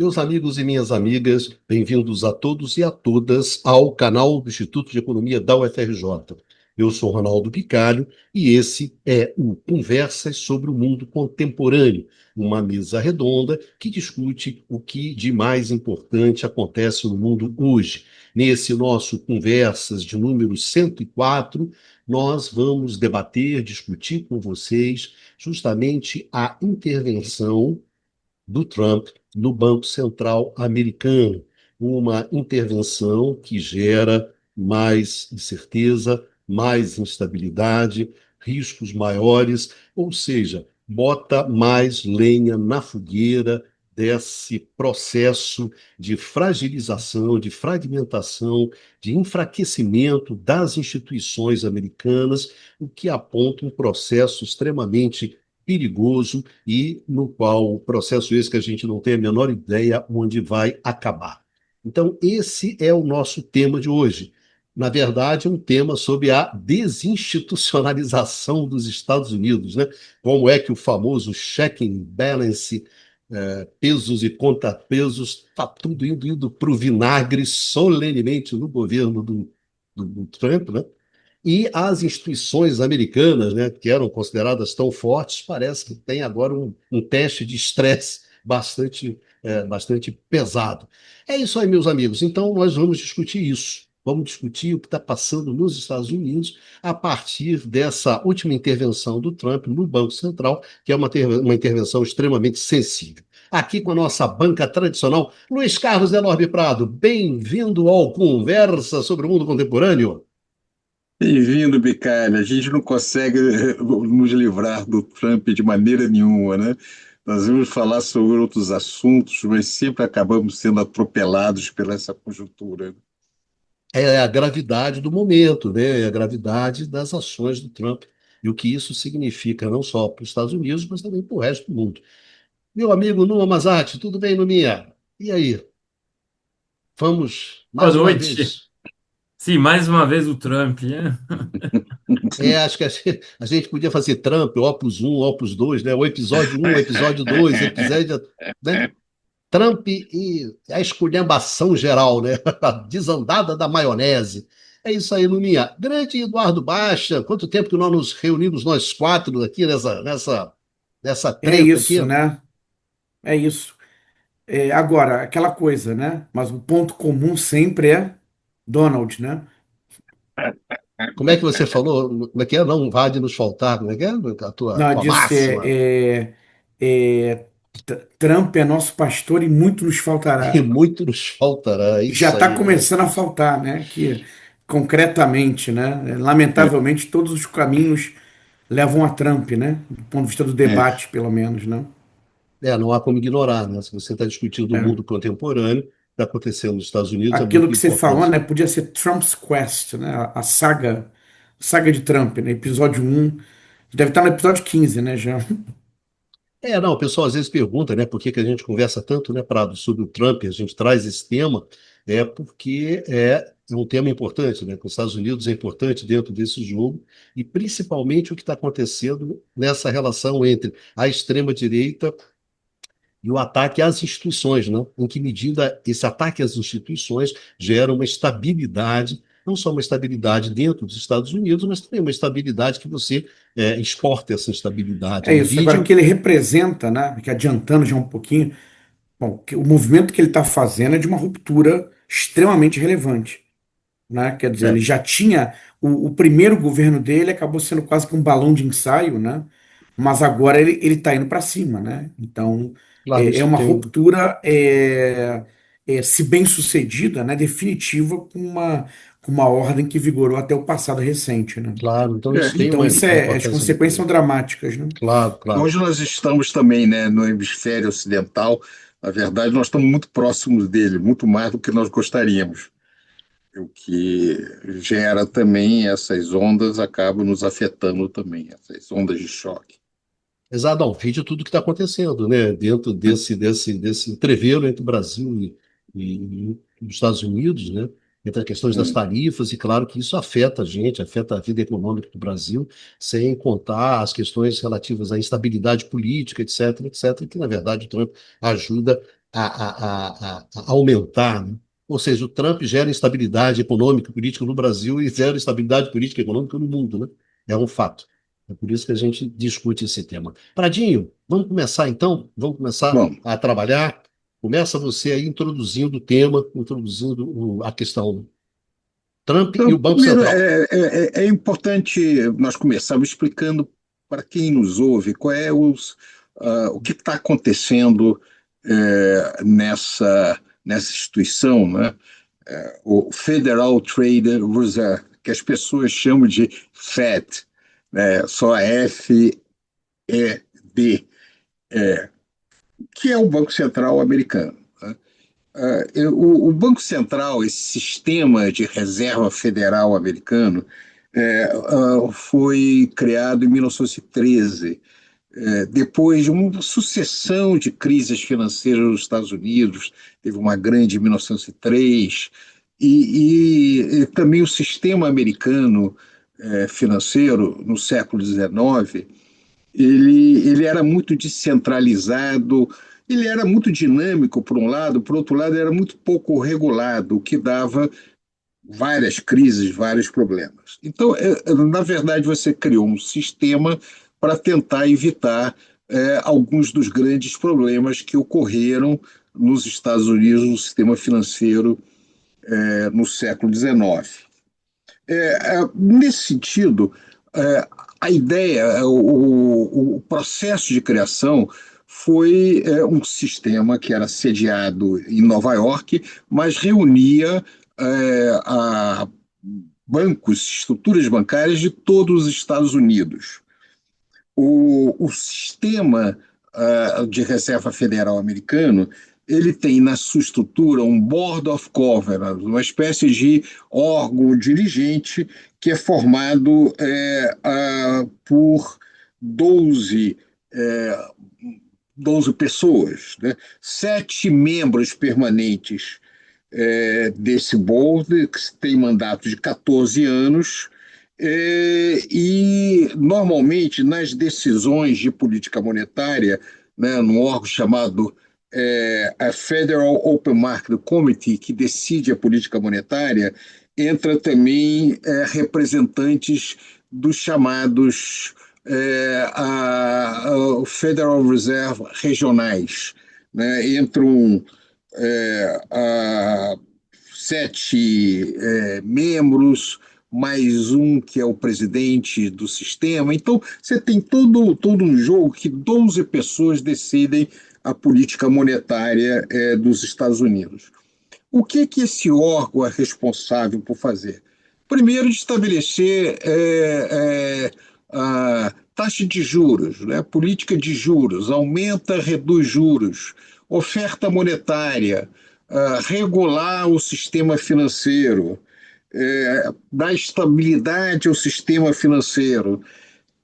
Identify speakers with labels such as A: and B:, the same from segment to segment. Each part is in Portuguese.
A: Meus amigos e minhas amigas, bem-vindos a todos e a todas ao canal do Instituto de Economia da UFRJ. Eu sou Ronaldo Picalho e esse é o Conversas sobre o Mundo Contemporâneo, uma mesa redonda que discute o que de mais importante acontece no mundo hoje. Nesse nosso Conversas de número 104, nós vamos debater, discutir com vocês justamente a intervenção do Trump no Banco Central americano, uma intervenção que gera mais incerteza, mais instabilidade, riscos maiores, ou seja, bota mais lenha na fogueira desse processo de fragilização, de fragmentação, de enfraquecimento das instituições americanas, o que aponta um processo extremamente perigoso e no qual o processo esse que a gente não tem a menor ideia onde vai acabar. Então, esse é o nosso tema de hoje. Na verdade, é um tema sobre a desinstitucionalização dos Estados Unidos, né? Como é que o famoso check and balance, pesos e contrapesos, está tudo indo para o vinagre solenemente no governo do Trump, né? E as instituições americanas, né, que eram consideradas tão fortes, parece que tem agora um teste de estresse bastante pesado. É isso aí, meus amigos. Então, nós vamos discutir isso. Vamos discutir o que está passando nos Estados Unidos a partir dessa última intervenção do Trump no Banco Central, que é uma intervenção extremamente sensível. Aqui com a nossa banca tradicional, Luiz Carlos Delorme Prado, bem-vindo ao Conversa sobre o Mundo Contemporâneo.
B: Bem-vindo, Bicalho. A gente não consegue nos livrar do Trump de maneira nenhuma, né? Nós vamos falar sobre outros assuntos, mas sempre acabamos sendo atropelados pela essa conjuntura.
A: É a gravidade do momento, né? É a gravidade das ações do Trump e o que isso significa não só para os Estados Unidos, mas também para o resto do mundo. Meu amigo Numa Mazati, tudo bem, Numinha? E aí? Vamos
C: Boa
A: mais uma
C: noite.
A: vez.
C: Sim, mais uma vez o Trump, né?
A: Acho que a gente podia fazer Trump, Opus 1, Opus 2, né? O episódio 1, o episódio 2, episódio, né? Trump e a esculhambação geral, né? A desandada da maionese. É isso aí, Luminha. Grande Eduardo Baixa, quanto tempo que nós nos reunimos, nós quatro, aqui nessa
D: É
A: treta aqui?
D: isso, né? É isso. Agora, aquela coisa, né? Mas o ponto comum sempre é Donald, né?
A: Como é que você falou? Como é que é? Não vá de nos faltar. Como é que é a tua,
D: Não,
A: tua
D: disse
A: máxima?
D: Trump é nosso pastor e muito nos
A: E
D: faltará.
A: muito nos faltará. É
D: Já
A: isso
D: está
A: aí, né?
D: começando a faltar, né? Que concretamente, né? Lamentavelmente, todos os caminhos levam a Trump, né? Do ponto de vista do
B: É,
D: debate, pelo menos, né?
A: Não há como ignorar, né? Se você está discutindo o
D: É.
A: mundo contemporâneo, o que está acontecendo nos Estados Unidos é
D: Aquilo
A: muito
D: que você falou,
A: importante.
D: né? Podia ser Trump's Quest, né? A saga de Trump, né? Episódio um. Deve estar no episódio 15, né, já.
A: Não, o pessoal às vezes pergunta, né, por que que a gente conversa tanto, né, Prado, sobre o Trump, a gente traz esse tema, porque é um tema importante, né, que os Estados Unidos é importante dentro desse jogo, e principalmente o que está acontecendo nessa relação entre a extrema-direita e o ataque às instituições, né? Em que medida esse ataque às instituições gera uma estabilidade, não só uma estabilidade dentro dos Estados Unidos, mas também uma estabilidade que você exporta essa estabilidade,
D: É
A: né?
D: isso. Agora, o
A: Vide
D: que ele representa, né? Que adiantando já um pouquinho, bom, o movimento que ele está fazendo é de uma ruptura extremamente relevante, né? Quer dizer, ele
A: é,
D: já tinha. O primeiro governo dele acabou sendo quase que um balão de ensaio, né? Mas agora ele está indo para cima, né? Então,
A: Claro,
D: é
A: isso
D: uma
A: tem.
D: ruptura, se bem sucedida, né? Definitiva com uma ordem que vigorou até o passado recente, né?
A: Claro, então isso tem
D: Então,
A: uma
D: as
A: importância muito
D: consequências são
A: grande.
D: dramáticas, né?
A: Claro, claro.
B: hoje nós estamos também, né, no hemisfério ocidental. Na verdade, nós estamos muito próximos dele, muito mais do que nós gostaríamos. O que gera também essas ondas acaba nos afetando também, essas ondas de choque.
A: Exato, não, vide tudo que está acontecendo, né? Dentro desse entreveiro entre o Brasil e os Estados Unidos, né? Entre as questões das
B: É,
A: tarifas, e claro que isso afeta a gente, afeta a vida econômica do Brasil, sem contar as questões relativas à instabilidade política, etc., etc., que na verdade o Trump ajuda a aumentar, né? Ou seja, o Trump gera instabilidade econômica e política no Brasil e gera instabilidade política e econômica no mundo, né? É um fato. É por isso que a gente discute esse tema. Pradinho, vamos começar então? Vamos começar
B: Bom,
A: a trabalhar? Começa você aí introduzindo o tema, introduzindo a questão Trump e
B: então,
A: o Banco
B: primeiro,
A: Central.
B: é importante nós começarmos explicando para quem nos ouve o que está acontecendo nessa instituição, né? O Federal Trade Reserve, que as pessoas chamam de Fed, né? Só FED, que é o Banco Central americano. Né? O Banco Central, esse sistema de reserva federal americano, foi criado em 1913, depois de uma sucessão de crises financeiras nos Estados Unidos. Teve uma grande em 1903, e também o sistema americano financeiro, no século XIX, ele era muito descentralizado, ele era muito dinâmico, por um lado, por outro lado, era muito pouco regulado, o que dava várias crises, vários problemas. Então, na verdade, você criou um sistema para tentar evitar alguns dos grandes problemas que ocorreram nos Estados Unidos no sistema financeiro no século XIX. Nesse sentido, a ideia, o processo de criação foi um sistema que era sediado em Nova York, mas reunia a bancos, estruturas bancárias de todos os Estados Unidos. O sistema de reserva federal americano, ele tem na sua estrutura um Board of Governors, uma espécie de órgão dirigente que é formado por 12, é, 12 pessoas, né? 7 membros permanentes desse board, que tem mandato de 14 anos, e normalmente nas decisões de política monetária, né, num órgão chamado a Federal Open Market Committee, que decide a política monetária, entra também representantes dos chamados Federal Reserve regionais, né? Entram a 7 membros, mais um que é o presidente do sistema. Então, você tem todo um jogo que 12 pessoas decidem a política monetária dos Estados Unidos. O que esse órgão é responsável por fazer? Primeiro, de estabelecer a taxa de juros, né? Política de juros, aumenta, reduz juros, oferta monetária, regular o sistema financeiro, dar estabilidade ao sistema financeiro,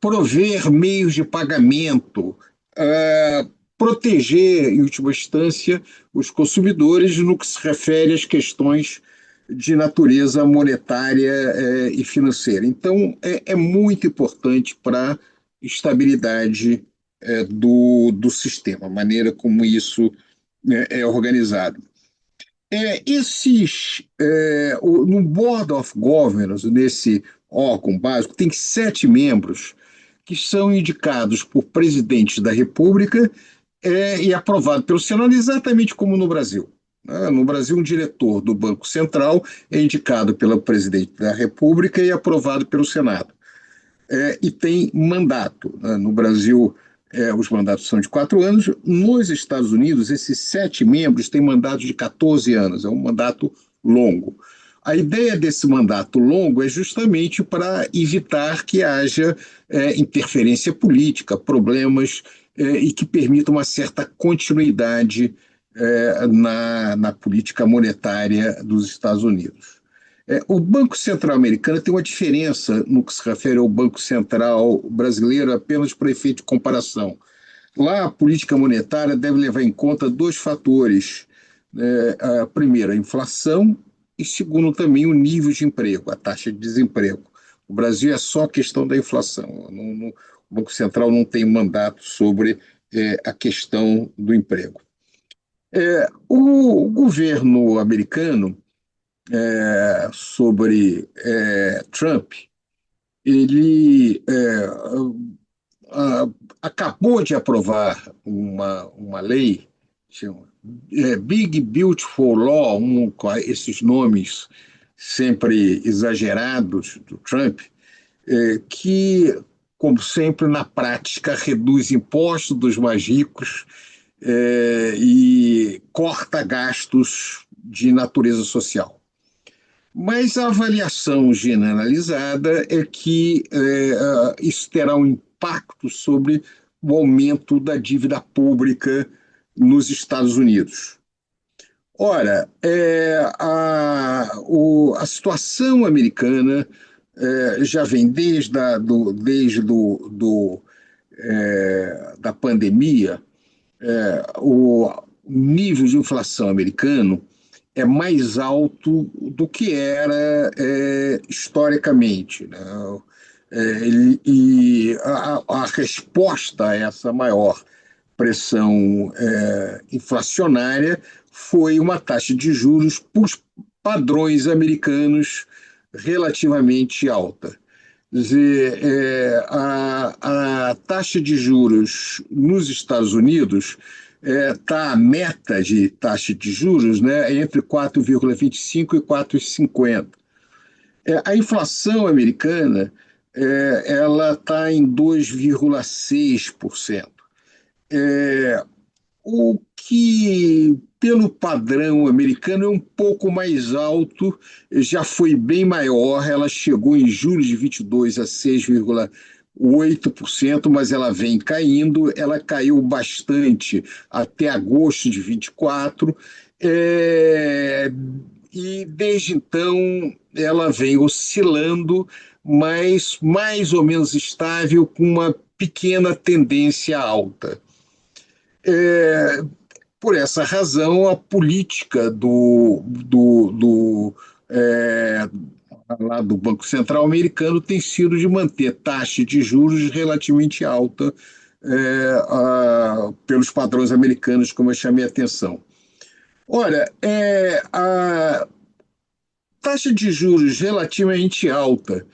B: prover meios de pagamento, proteger, em última instância, os consumidores no que se refere às questões de natureza monetária e financeira. Então, é muito importante para a estabilidade do sistema, a maneira como isso é organizado. No Board of Governors, nesse órgão básico, tem 7 membros que são indicados por presidentes da República e aprovado pelo Senado, exatamente como no Brasil. No Brasil, um diretor do Banco Central é indicado pela presidente da República e aprovado pelo Senado. E tem mandato. No Brasil, os mandatos são de 4 anos. Nos Estados Unidos, esses 7 membros têm mandato de 14 anos. É um mandato longo. A ideia desse mandato longo é justamente para evitar que haja interferência política, problemas e que permita uma certa continuidade na política monetária dos Estados Unidos. O Banco Central americano tem uma diferença no que se refere ao Banco Central brasileiro, apenas para efeito de comparação. Lá, a política monetária deve levar em conta 2 fatores. Primeiro, a inflação e, segundo, também o nível de emprego, a taxa de desemprego. O Brasil é só questão da inflação. O Banco Central não tem mandato sobre a questão do emprego. O governo americano, sobre Trump, ele ah, acabou de aprovar uma lei, chama, Big Beautiful Law, com esses nomes sempre exagerados do Trump, que, como sempre, na prática, reduz impostos dos mais ricos e corta gastos de natureza social. Mas a avaliação generalizada é que isso terá um impacto sobre o aumento da dívida pública nos Estados Unidos. Ora, a situação americana já vem da pandemia. O nível de inflação americano é mais alto do que era historicamente, né? A resposta a essa maior pressão inflacionária foi uma taxa de juros por padrões americanos relativamente alta. Quer dizer, a taxa de juros nos Estados Unidos está a meta de taxa de juros, né, entre 4,25 e 4,50. A inflação americana ela está em 2,6%. O que, pelo padrão americano, é um pouco mais alto, já foi bem maior, ela chegou em julho de 22 a 6,8%, mas ela vem caindo, ela caiu bastante até agosto de 24, e desde então ela vem oscilando, mas mais ou menos estável, com uma pequena tendência alta. Por essa razão, a política lá do Banco Central americano tem sido de manter taxa de juros relativamente alta pelos padrões americanos, como eu chamei a atenção. Ora, a taxa de juros relativamente alta,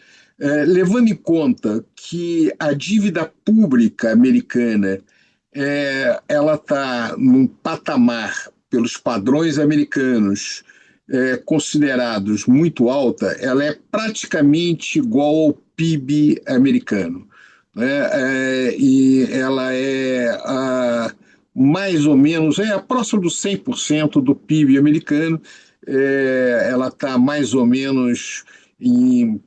B: levando em conta que a dívida pública americana ela está num patamar, pelos padrões americanos, considerados muito alta, ela é praticamente igual ao PIB americano, né? E ela mais ou menos, próximo dos 100% do PIB americano. Ela está mais ou menos em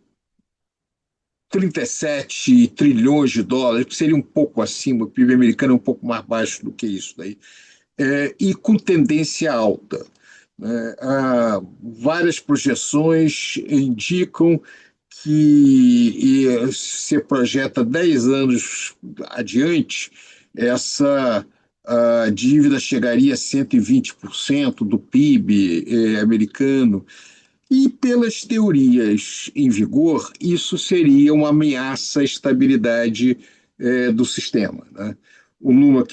B: 37 trilhões de dólares, que seria um pouco acima, o PIB americano é um pouco mais baixo do que isso daí, e com tendência alta. Várias projeções indicam que se projeta 10 anos adiante, essa a dívida chegaria a 120% do PIB americano. E, pelas teorias em vigor, isso seria uma ameaça à estabilidade do sistema, né? O Numa,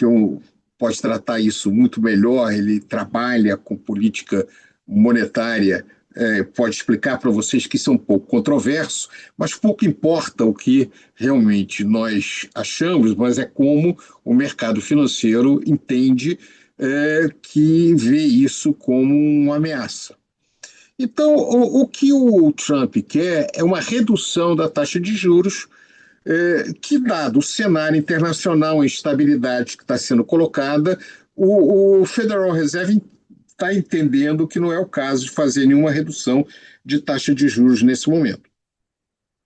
B: pode tratar isso muito melhor, ele trabalha com política monetária, pode explicar para vocês que isso é um pouco controverso, mas pouco importa o que realmente nós achamos, mas é como o mercado financeiro entende que vê isso como uma ameaça. Então, o que o Trump quer é uma redução da taxa de juros, que, dado o cenário internacional, a instabilidade que está sendo colocada, o Federal Reserve está entendendo que não é o caso de fazer nenhuma redução de taxa de juros nesse momento.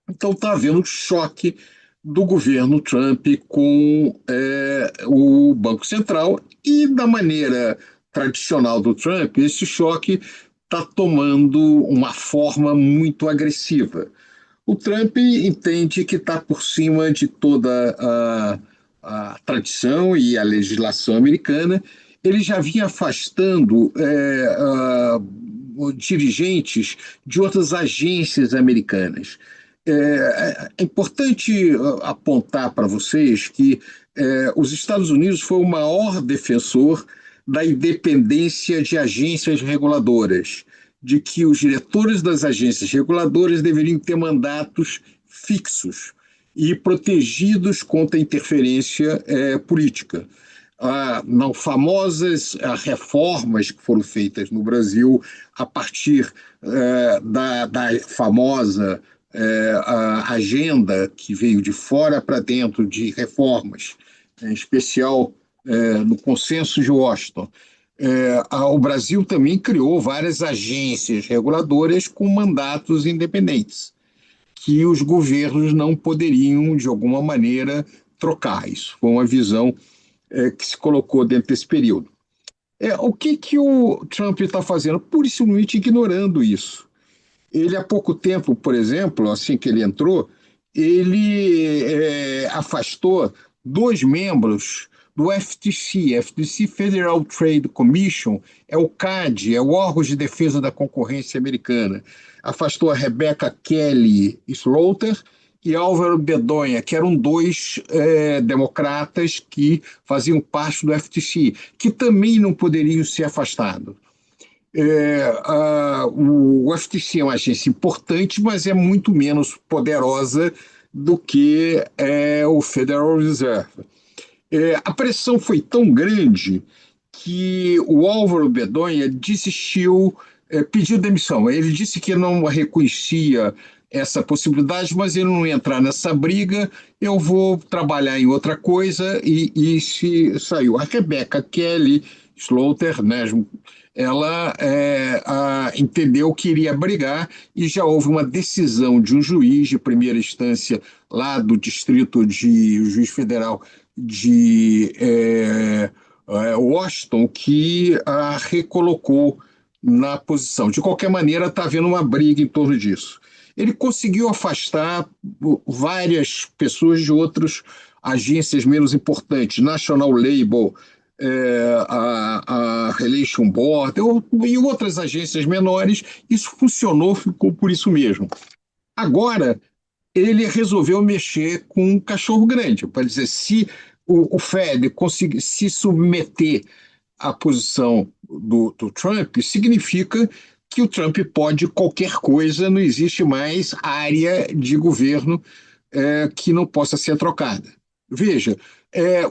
B: Então, está havendo um choque do governo Trump com o Banco Central, e, da maneira tradicional do Trump, esse choque está tomando uma forma muito agressiva. O Trump entende que está por cima de toda a tradição e a legislação americana. Ele já vinha afastando dirigentes de outras agências americanas. É importante apontar para vocês que os Estados Unidos foi o maior defensor da independência de agências reguladoras, de que os diretores das agências reguladoras deveriam ter mandatos fixos e protegidos contra a interferência política. Não, famosas reformas que foram feitas no Brasil a partir da famosa a agenda que veio de fora para dentro de reformas, em especial no Consenso de Washington. O Brasil também criou várias agências reguladoras com mandatos independentes, que os governos não poderiam, de alguma maneira, trocar. Isso foi uma visão que se colocou dentro desse período. O que o Trump está fazendo? Pura e simplesmente ignorando isso. Ele, há pouco tempo, por exemplo, assim que ele entrou, ele afastou 2 membros do FTC. FTC, Federal Trade Commission, é o CAD, é o órgão de defesa da concorrência americana. Afastou a Rebecca Kelly Slaughter e Álvaro Bedoya, que eram 2 democratas que faziam parte do FTC, que também não poderiam ser afastados. O FTC é uma agência importante, mas é muito menos poderosa do que o Federal Reserve. A pressão foi tão grande que o Álvaro Bedoya desistiu, pediu demissão. Ele disse que não reconhecia essa possibilidade, mas ele não ia entrar nessa briga, eu vou trabalhar em outra coisa, e se saiu. A Rebecca Kelly Slaughter, né, ela entendeu que iria brigar, e já houve uma decisão de um juiz de primeira instância lá do distrito de juiz federal de Washington, que a recolocou na posição. De qualquer maneira, está havendo uma briga em torno disso. Ele conseguiu afastar várias pessoas de outras agências menos importantes, National Label, a Relation Board e outras agências menores. Isso funcionou, ficou por isso mesmo. Agora, ele resolveu mexer com um cachorro grande, para dizer, se o Fed conseguir se submeter à posição do Trump, significa que o Trump pode qualquer coisa, não existe mais área de governo que não possa ser trocada. Veja,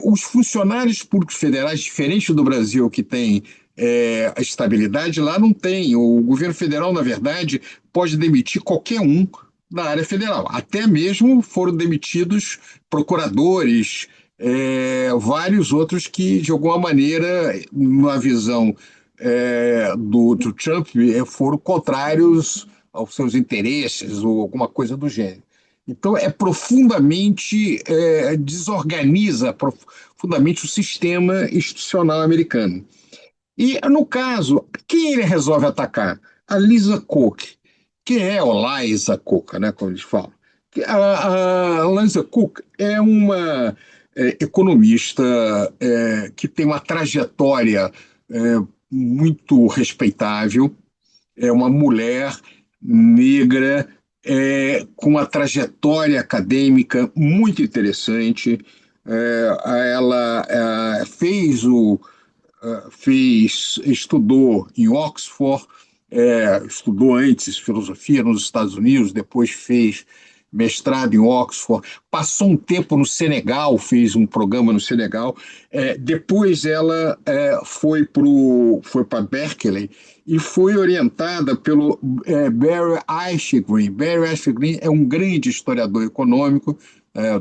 B: os funcionários públicos federais, diferente do Brasil, que tem a estabilidade, lá não tem. O governo federal, na verdade, pode demitir qualquer um da área federal. Até mesmo foram demitidos procuradores, vários outros que, de alguma maneira, numa visão do Trump, foram contrários aos seus interesses ou alguma coisa do gênero. Então, profundamente, desorganiza profundamente o sistema institucional americano. E, no caso, quem ele resolve atacar? A Lisa Cook, que é o Liza Cook, né, como eles falam. A Liza Cook é uma economista que tem uma trajetória muito respeitável, é uma mulher negra com uma trajetória acadêmica muito interessante. Ela estudou em Oxford, estudou antes filosofia nos Estados Unidos, depois fez mestrado em Oxford, passou um tempo no Senegal, fez um programa no Senegal, depois ela foi para Berkeley e foi orientada pelo Barry Eichengreen. Barry Eichengreen é um grande historiador econômico.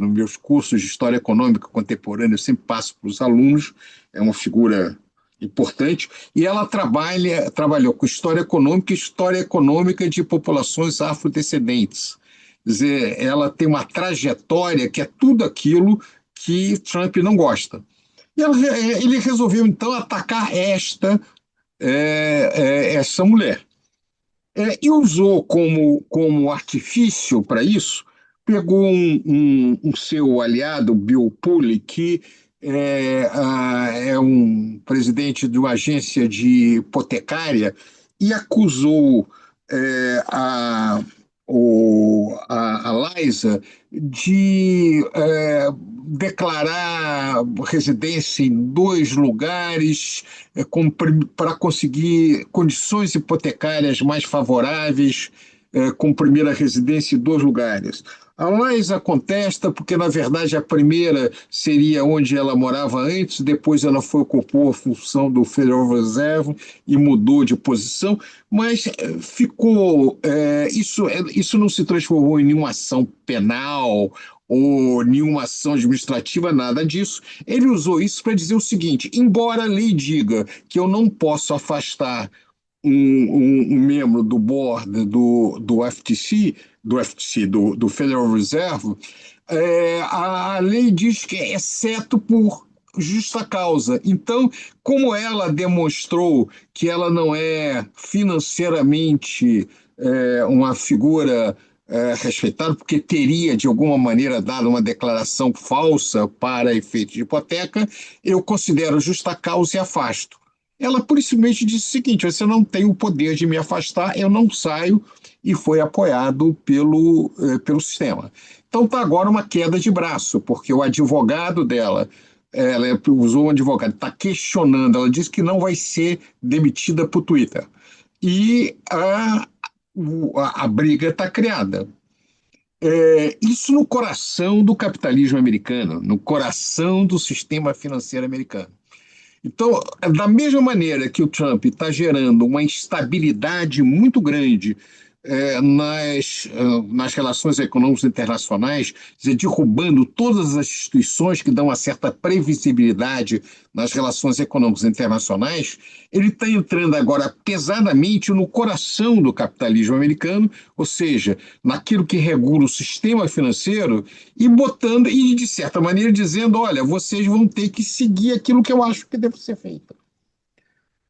B: Nos meus cursos de História Econômica Contemporânea eu sempre passo para os alunos, é uma figura importante, e ela trabalhou com história econômica e história econômica de populações afrodescendentes. Quer dizer, ela tem uma trajetória que é tudo aquilo que Trump não gosta. E ele resolveu, então, atacar essa mulher. E usou como artifício para isso, pegou um seu aliado, Bill Pulley, que é um presidente de uma agência de hipotecária, e acusou a Liza de declarar residência em dois lugares, para conseguir condições hipotecárias mais favoráveis, com primeira residência em dois lugares. A Liza contesta porque, na verdade, a primeira seria onde ela morava antes, depois ela ocupou a função do Federal Reserve e mudou de posição, mas isso não se transformou em nenhuma ação penal ou nenhuma ação administrativa, nada disso. Ele usou isso para dizer o seguinte: embora a lei diga que eu não posso afastar um membro do board do Federal Reserve, a lei diz que é exceto por justa causa. Então, como ela demonstrou que ela não é financeiramente uma figura respeitada, porque teria, de alguma maneira, dado uma declaração falsa para efeito de hipoteca, eu considero justa causa e afasto. Ela por simplesmente disse o seguinte: você não tem o poder de me afastar, eu não saio, e foi apoiado pelo sistema. Então está agora uma queda de braço, porque o advogado dela, ela usou um advogado, está questionando, ela disse que não vai ser demitida por Twitter. E a briga está criada. Isso no coração do capitalismo americano, no coração do sistema financeiro americano. Então, da mesma maneira que o Trump está gerando uma instabilidade muito grande nas relações econômicas internacionais, quer dizer, derrubando todas as instituições que dão uma certa previsibilidade nas relações econômicas internacionais, ele está entrando agora pesadamente no coração do capitalismo americano, ou seja, naquilo que regula o sistema financeiro, e botando, e de certa maneira dizendo: olha, vocês vão ter que seguir aquilo que eu acho que deve ser feito.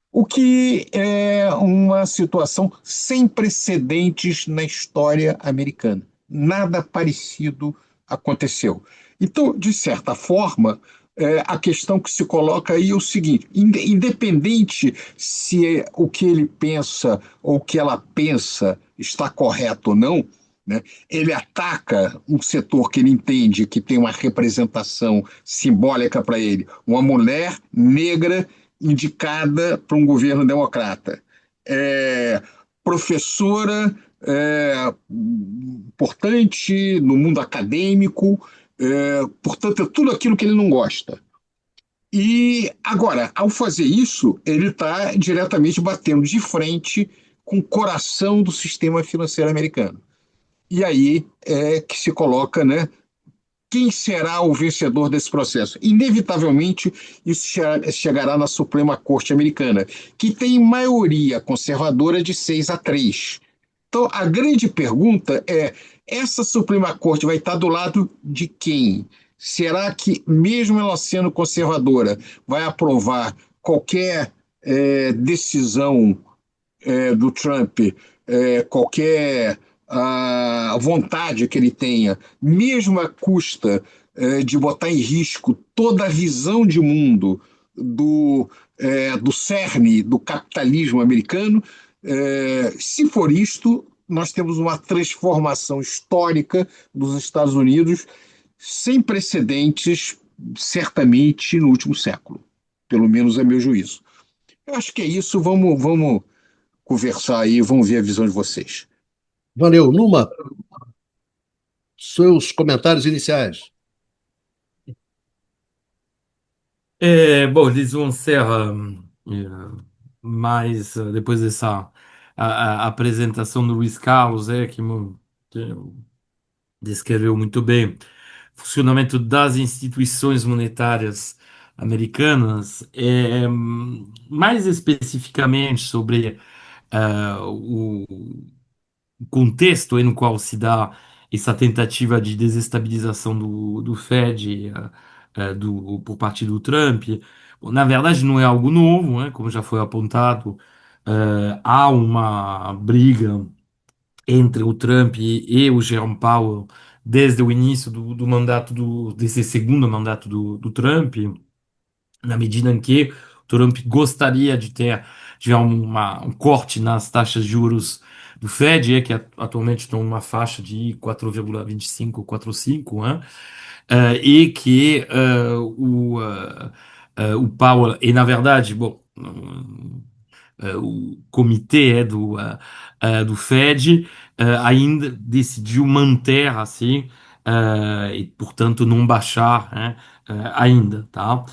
B: O que é uma situação sem precedentes na história americana. Nada parecido aconteceu. Então, de certa forma, a questão que se coloca aí é o seguinte: independente se o que ele pensa ou o que ela pensa está correto ou não, né, ele ataca um setor que ele entende que tem uma representação simbólica para ele, uma mulher negra indicada para um governo democrata. Professora importante no mundo acadêmico, portanto, é tudo aquilo que ele não gosta. E, agora, ao fazer isso, ele está diretamente batendo de frente com o coração do sistema financeiro americano. E aí é que se coloca, né, quem será o vencedor desse processo? Inevitavelmente, isso chegará na Suprema Corte Americana, que tem maioria conservadora de 6-3. Então, a grande pergunta é: essa Suprema Corte vai estar do lado de quem? Será que, mesmo ela sendo conservadora, vai aprovar qualquer decisão do Trump, qualquer vontade que ele tenha, mesmo à custa de botar em risco toda a visão de mundo do cerne do capitalismo americano? Se for isto, nós temos uma transformação histórica dos Estados Unidos sem precedentes, certamente, no último século. Pelo menos é meu juízo. Eu acho que é isso. Vamos conversar aí, vamos ver a visão de vocês.
A: Valeu. Numa, seus comentários iniciais.
C: Bom, eles vão encerrar mais depois dessa a apresentação do Luiz Carlos, que descreveu muito bem o funcionamento das instituições monetárias americanas, mais especificamente sobre o contexto aí no qual se dá essa tentativa de desestabilização do Fed, por parte do Trump. Bom, na verdade, não é algo novo, né? Como já foi apontado, há uma briga entre o Trump e o Jerome Powell desde o início do mandato desse segundo mandato do Trump, na medida em que o Trump gostaria de ter já um corte nas taxas de juros do Fed, que atualmente estão numa faixa de 4,25, 4,5, né? e que o Powell, e na verdade, bom, o comitê do Fed ainda decidiu manter assim, e portanto não baixar, né, ainda, tá?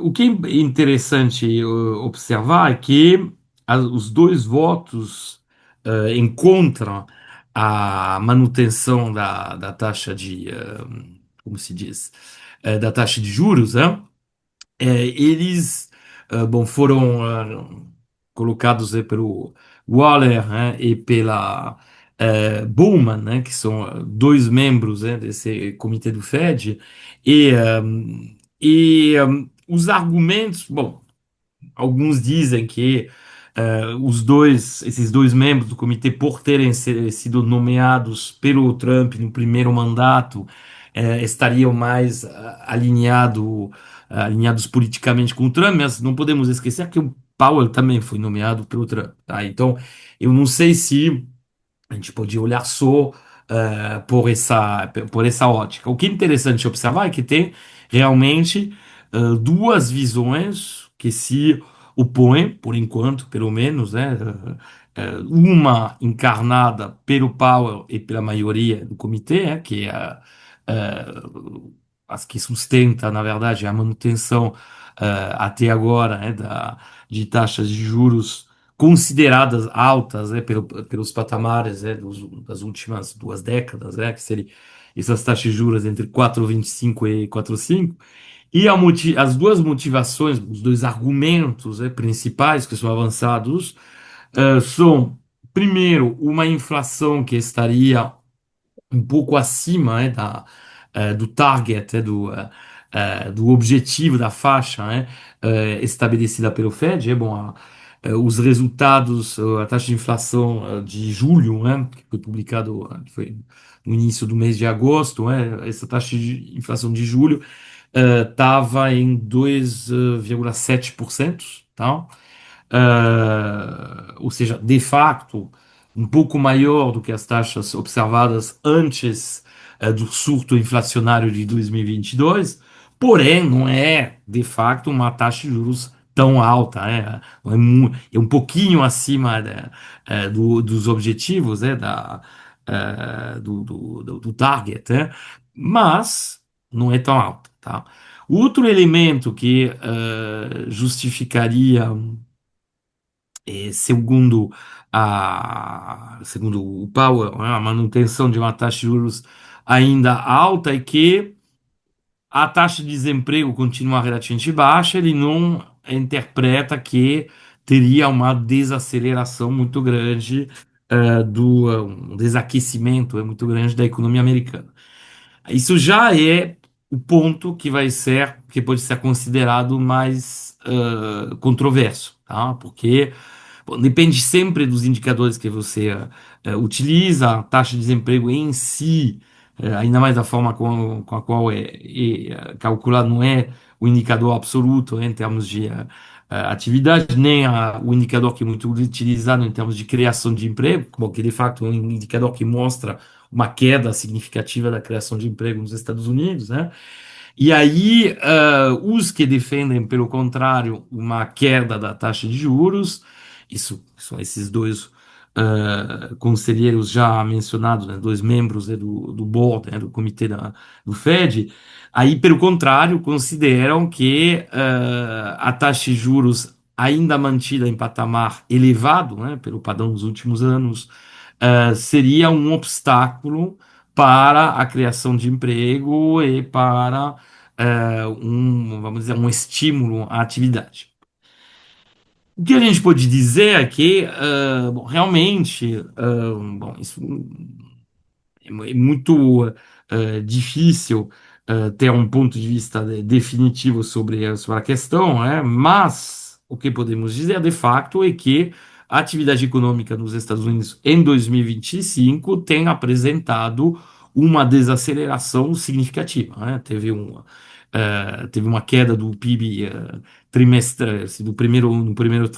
C: O que é interessante observar é que os dois votos encontram a manutenção da taxa como se diz, da taxa de juros, né? Eles bom, foram colocados pelo Waller, né, e pela Bowman, né, que são dois membros, né, desse comitê do Fed, e os argumentos, bom, alguns dizem que esses dois membros do comitê, por terem sido nomeados pelo Trump no primeiro mandato, estariam mais alinhados politicamente com o Trump, mas não podemos esquecer que o Powell também foi nomeado pelo Trump, tá? Então, eu não sei se a gente pode olhar só por essa ótica. O que é interessante observar é que tem realmente duas visões que se opõem, por enquanto, pelo menos, né? Uma encarnada pelo Powell e pela maioria do comitê, que é as que sustenta, na verdade, a manutenção até agora, né, de taxas de juros consideradas altas, né, pelos patamares, né, das últimas 2 décadas, né, que seriam essas taxas de juros entre 4,25 e 4,5. E as duas motivações, os dois argumentos, né, principais que são avançados são, primeiro, uma inflação que estaria um pouco acima, né, do target, né, do objetivo da faixa, né, estabelecida pelo Fed. Bom, os resultados, a taxa de inflação de julho, né, que foi publicado, foi no início do mês de agosto, né, essa taxa de inflação de julho estava em 2,7%, tá? Ou seja, de facto, um pouco maior do que as taxas observadas antes do surto inflacionário de 2022, porém, não é de facto uma taxa de juros tão alta, né? Não é um pouquinho acima dos objetivos, né? Do target, né? Mas não é tão alta, tá? Outro elemento que justificaria segundo o Powell, né, a manutenção de uma taxa de juros ainda alta e que a taxa de desemprego continua relativamente baixa, ele não interpreta que teria uma desaceleração muito grande, um desaquecimento muito grande da economia americana. Isso já é o ponto que pode ser considerado mais controverso, tá? Porque bom, depende sempre dos indicadores que você utiliza, a taxa de desemprego em si, ainda mais da forma com a qual é calculado, não é o indicador absoluto, né, em termos de atividade, nem o indicador que é muito utilizado em termos de criação de emprego, bom, que de fato é um indicador que mostra uma queda significativa da criação de emprego nos Estados Unidos, né? E aí, os que defendem, pelo contrário, uma queda da taxa de juros, isso são esses dois conselheiros já mencionados, né, dois membros, né, do board, né, do comitê do Fed, aí, pelo contrário, consideram que a taxa de juros ainda mantida em patamar elevado, né, pelo padrão dos últimos anos, seria um obstáculo para a criação de emprego e para vamos dizer, um estímulo à atividade. O que a gente pode dizer é que, bom, realmente, bom, isso é muito difícil ter um ponto de vista definitivo sobre a questão, né? Mas o que podemos dizer, de fato, é que a atividade econômica nos Estados Unidos em 2025 tem apresentado uma desaceleração significativa, né? Teve teve uma queda do PIB trimestre, assim, no primeiro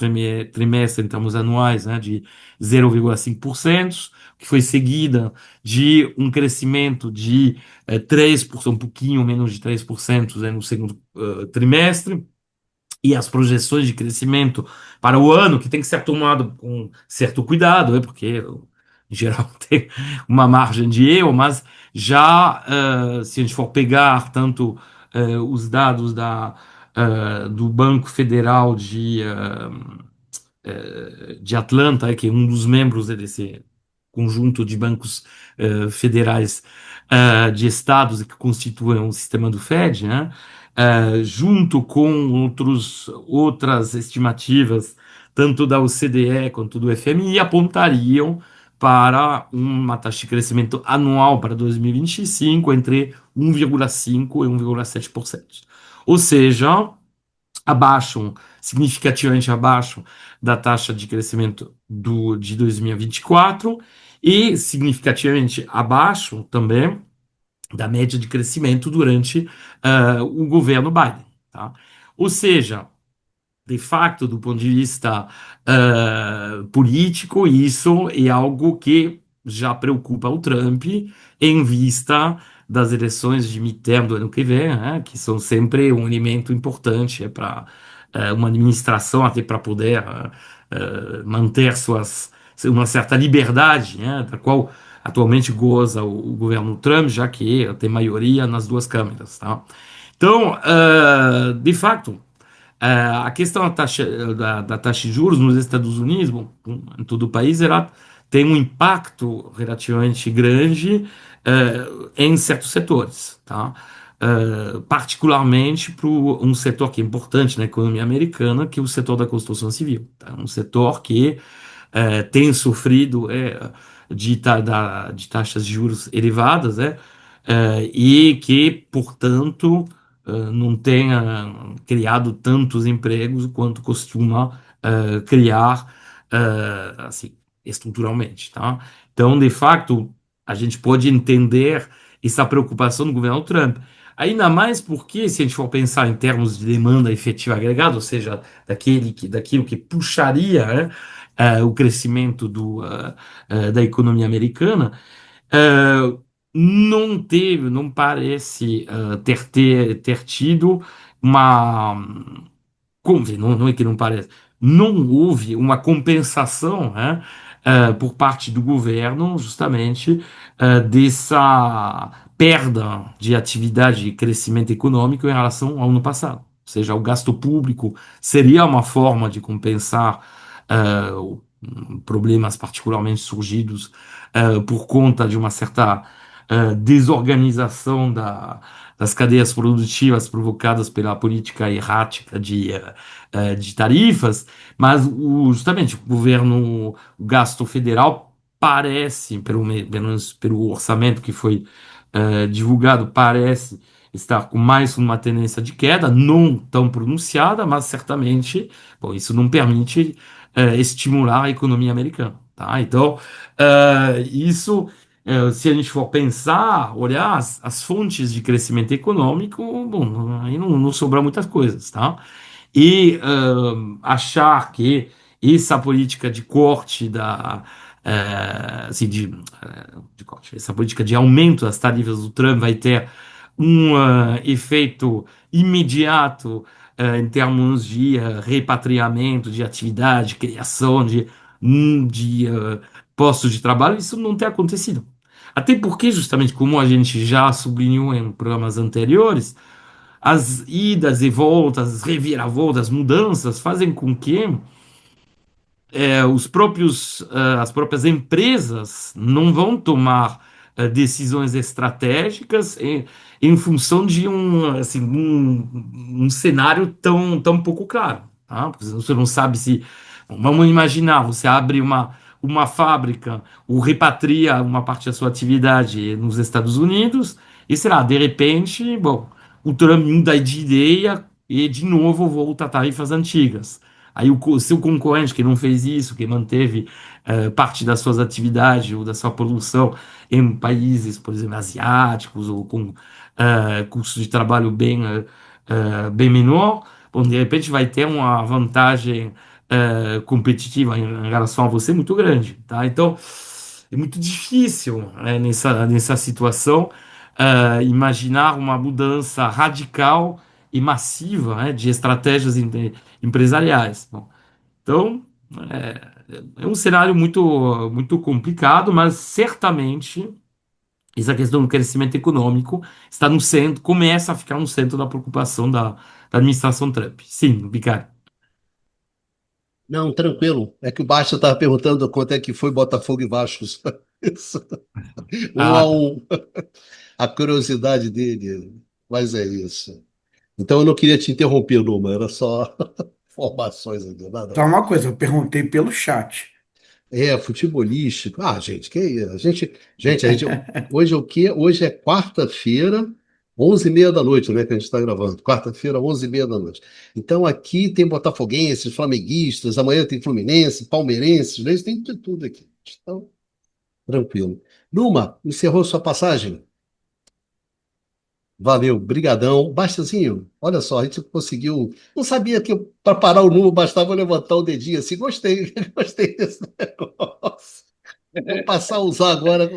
C: trimestre, em termos anuais, né, de 0,5%, que foi seguida de um crescimento de 3%, um pouquinho menos de 3%, né, no segundo trimestre. E as projeções de crescimento para o ano, que tem que ser tomado com certo cuidado, porque em geral tem uma margem de erro, mas já se a gente for pegar tanto os dados do Banco Federal de Atlanta, que é um dos membros desse conjunto de bancos federais de estados que constituem o sistema do Fed, né? Junto com outras estimativas, tanto da OCDE quanto do FMI, apontariam para uma taxa de crescimento anual para 2025 entre 1,5% e 1,7%. Ou seja, abaixo, significativamente abaixo da taxa de crescimento de 2024 e significativamente abaixo também da média de crescimento durante o governo Biden. Tá? Ou seja, de fato, do ponto de vista político, isso é algo que já preocupa o Trump em vista das eleições de midterm do ano que vem, né, que são sempre um elemento importante para uma administração, até para poder manter uma certa liberdade, né, da qual atualmente goza o governo Trump, já que tem maioria nas duas câmaras. Tá? Então, de fato, a questão da taxa de juros nos Estados Unidos, bom, em todo o país, ela tem um impacto relativamente grande em certos setores, tá? Particularmente para um setor que é importante na economia americana, que é o setor da construção civil. Tá? Um setor que tem sofrido de taxas de juros elevadas, e que, portanto, não tenha criado tantos empregos quanto costuma criar, assim, estruturalmente, tá? Então, de fato, a gente pode entender essa preocupação do governo Trump. Ainda mais porque, se a gente for pensar em termos de demanda efetiva agregada, ou seja, daquilo que puxaria, né, o crescimento da economia americana, uh, não parece ter tido uma. Não é que não parece, não houve uma compensação, né, por parte do governo, justamente, dessa perda de atividade e crescimento econômico em relação ao ano passado. Ou seja, o gasto público seria uma forma de compensar problemas particularmente surgidos por conta de uma certa desorganização das cadeias produtivas provocadas pela política errática de tarifas, mas justamente o gasto federal parece, pelo menos pelo orçamento que foi divulgado, parece estar com mais uma tendência de queda, não tão pronunciada, mas certamente, bom, isso não permite estimular a economia americana. Tá? Então, isso, se a gente for pensar, olhar as fontes de crescimento econômico, bom, aí não sobra muitas coisas. Tá? E achar que essa política de corte assim, de corte, essa política de aumento das tarifas do Trump vai ter um efeito imediato em termos de repatriamento de atividade, criação de postos de trabalho, isso não tem acontecido. Até porque, justamente como a gente já sublinhou em programas anteriores, as idas e voltas, as reviravoltas, as mudanças fazem com que as próprias empresas não vão tomar decisões estratégicas em função de um cenário tão pouco claro. Tá? Porque você não sabe se. Bom, vamos imaginar, você abre uma fábrica ou repatria uma parte da sua atividade nos Estados Unidos e, sei lá, de repente, bom, o Trump muda de ideia e de novo volta a tarifas antigas. Aí o seu concorrente que não fez isso, que manteve parte das suas atividades ou da sua produção em países, por exemplo, asiáticos ou com custo de trabalho bem menor, bom, de repente vai ter uma vantagem competitiva em relação a você muito grande, tá? Então, é muito difícil, nessa situação, imaginar uma mudança radical e massiva, de estratégias empresariais. Bom, então, é um cenário muito complicado, mas certamente essa questão do crescimento econômico está no centro, começa a ficar no centro da preocupação da administração Trump. Sim, Bicari.
A: Não, tranquilo. É que o Basta estava perguntando quanto é que foi Botafogo e Vasco. Isso. 1-1. A curiosidade dele. Mas é isso. Então eu não queria te interromper, Numa, era só informações aqui, nada
D: Só
A: mais.
D: uma coisa, eu perguntei pelo chat.
A: É, futebolístico. Ah, gente, que isso? A gente, hoje é o quê? Hoje é quarta-feira, 11h30 da noite, né, que a gente está gravando. Quarta-feira, 11h30 da noite. Então aqui tem botafoguenses, flamenguistas, amanhã tem fluminense, palmeirenses, né? Tem de tudo aqui. Então, tranquilo. Numa, encerrou sua passagem? Valeu, brigadão. Bastazinho, olha só, a gente conseguiu. Não sabia que para parar o número bastava eu levantar o dedinho assim. Gostei, gostei desse negócio. Vou passar a usar agora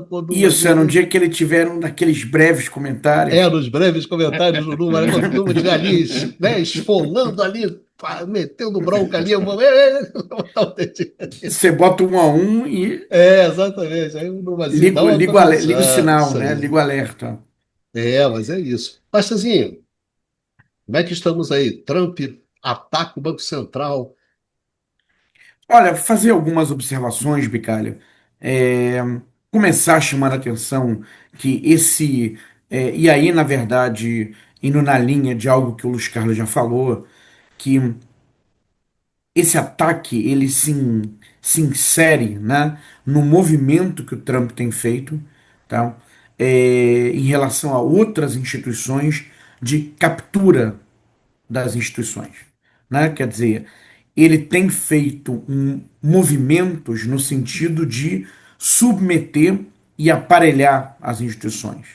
A: quando
D: Isso, era um dia que ele tiver um daqueles breves comentários.
A: nos breves comentários do número, né, quando o número de ali, né, esfolando ali, pá, metendo bronca ali, eu vou levantar o dedinho.
D: Você bota 1 a 1 e
A: Exatamente. Aí o número dá uma
D: liga o
A: atualizada,
D: sinal,
A: isso
D: né?
A: aí.
D: Liga o alerta.
A: Mas é isso. Bastazinho, como é que estamos aí? Trump ataca o Banco Central.
D: Olha, fazer algumas observações, Bicalho. É, começar chamando a atenção que e aí, na verdade, indo na linha de algo que o Luiz Carlos já falou, que esse ataque ele se insere, né, no movimento que o Trump tem feito, tá? Em relação a outras instituições de captura das instituições, né? Quer dizer, ele tem feito movimentos no sentido de submeter e aparelhar as instituições,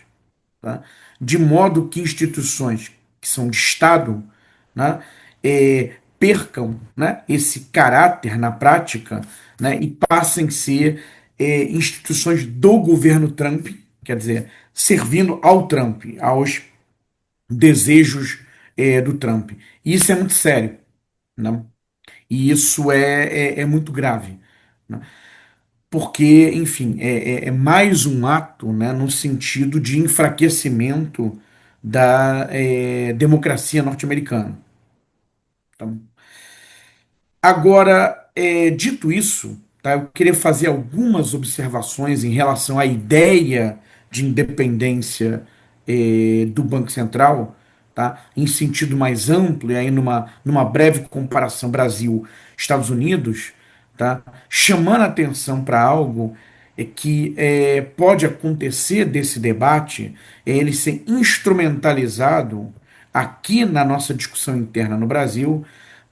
D: tá? De modo que instituições que são de Estado, né, percam, né, esse caráter na prática, né, e passem a ser instituições do governo Trump, quer dizer, servindo ao Trump, aos desejos do Trump. E isso é muito sério, né? E isso é muito grave, né? Porque, enfim, é mais um ato, né, no sentido de enfraquecimento da democracia norte-americana. Tá? Agora, dito isso, tá, eu queria fazer algumas observações em relação à ideia de independência do Banco Central, tá, em sentido mais amplo, e aí numa breve comparação Brasil-Estados Unidos, tá, chamando a atenção para algo que pode acontecer desse debate, ele ser instrumentalizado aqui na nossa discussão interna no Brasil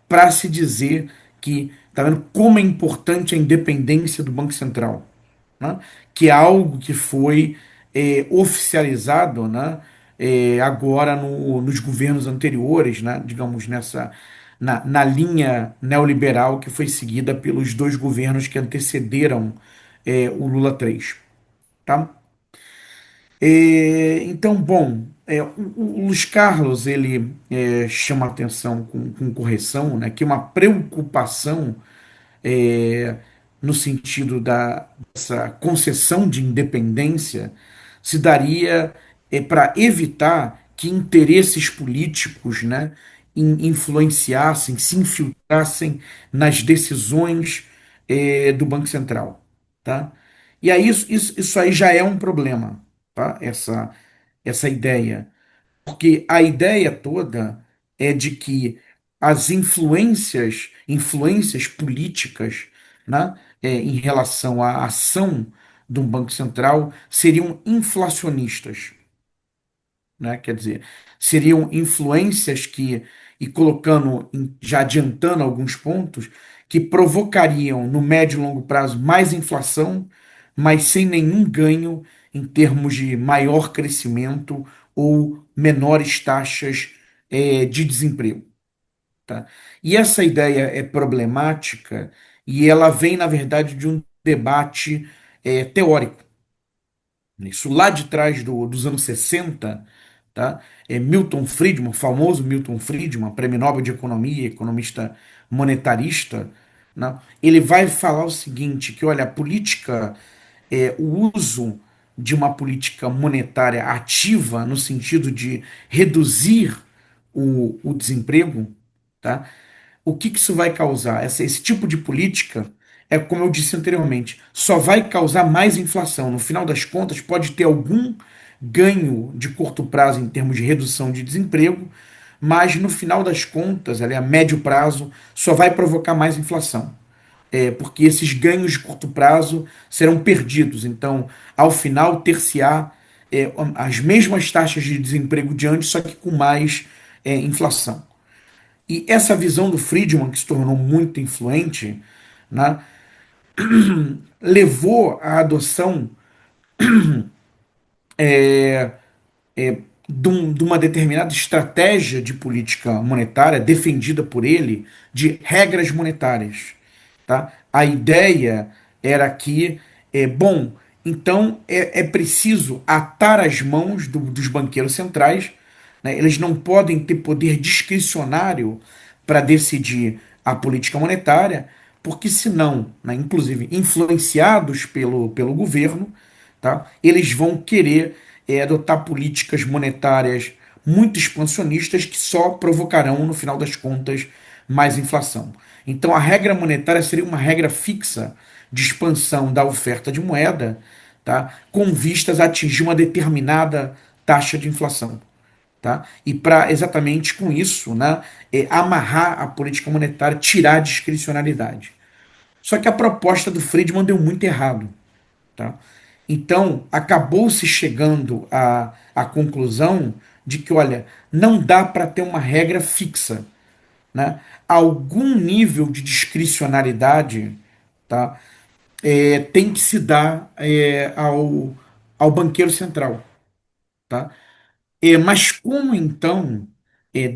D: para se dizer que tá vendo como é importante a independência do Banco Central, né? Que é algo que foi oficializado, né, agora nos governos anteriores, né, digamos na linha neoliberal que foi seguida pelos dois governos que antecederam o Lula 3, tá? Então, bom, o Luiz Carlos ele chama a atenção com correção, né, que uma preocupação é, no sentido dessa concessão de independência se daria para evitar que interesses políticos, né, influenciassem, se infiltrassem nas decisões do Banco Central, tá? E aí isso aí já é um problema, tá? Essa ideia, porque a ideia toda é de que as influências políticas, né, em relação à ação de um banco central seriam inflacionistas, né? Quer dizer, seriam influências e colocando, já adiantando alguns pontos, que provocariam no médio e longo prazo mais inflação, mas sem nenhum ganho em termos de maior crescimento ou menores taxas de desemprego. Tá? E essa ideia é problemática e ela vem, na verdade, de um debate teórico. Isso lá de trás dos anos 60, tá? Milton Friedman, o famoso Milton Friedman, prêmio Nobel de Economia, economista monetarista, né? Ele vai falar o seguinte, que olha, a política, o uso de uma política monetária ativa no sentido de reduzir o desemprego, tá? O que isso vai causar? Esse tipo de política é, como eu disse anteriormente, só vai causar mais inflação. No final das contas, pode ter algum ganho de curto prazo em termos de redução de desemprego, mas no final das contas, ali, a médio prazo, só vai provocar mais inflação. Porque esses ganhos de curto prazo serão perdidos. Então, ao final, ter-se-á as mesmas taxas de desemprego de antes, só que com mais inflação. E essa visão do Friedman, que se tornou muito influente, né, levou à adoção de uma determinada estratégia de política monetária defendida por ele de regras monetárias. Tá? A ideia era que, bom, então é preciso atar as mãos dos banqueiros centrais, né? Eles não podem ter poder discricionário para decidir a política monetária, porque senão, né, inclusive influenciados pelo governo, tá? Eles vão querer adotar políticas monetárias muito expansionistas que só provocarão, no final das contas, mais inflação. Então, a regra monetária seria uma regra fixa de expansão da oferta de moeda, tá? Com vistas a atingir uma determinada taxa de inflação. Tá? E para exatamente com isso, né, amarrar a política monetária, tirar a discricionalidade. Só que a proposta do Friedman deu muito errado. Tá? Então, acabou-se chegando à conclusão de que, olha, não dá para ter uma regra fixa. Né? Algum nível de discricionalidade, tá, tem que se dar ao banqueiro central. Tá? Mas como então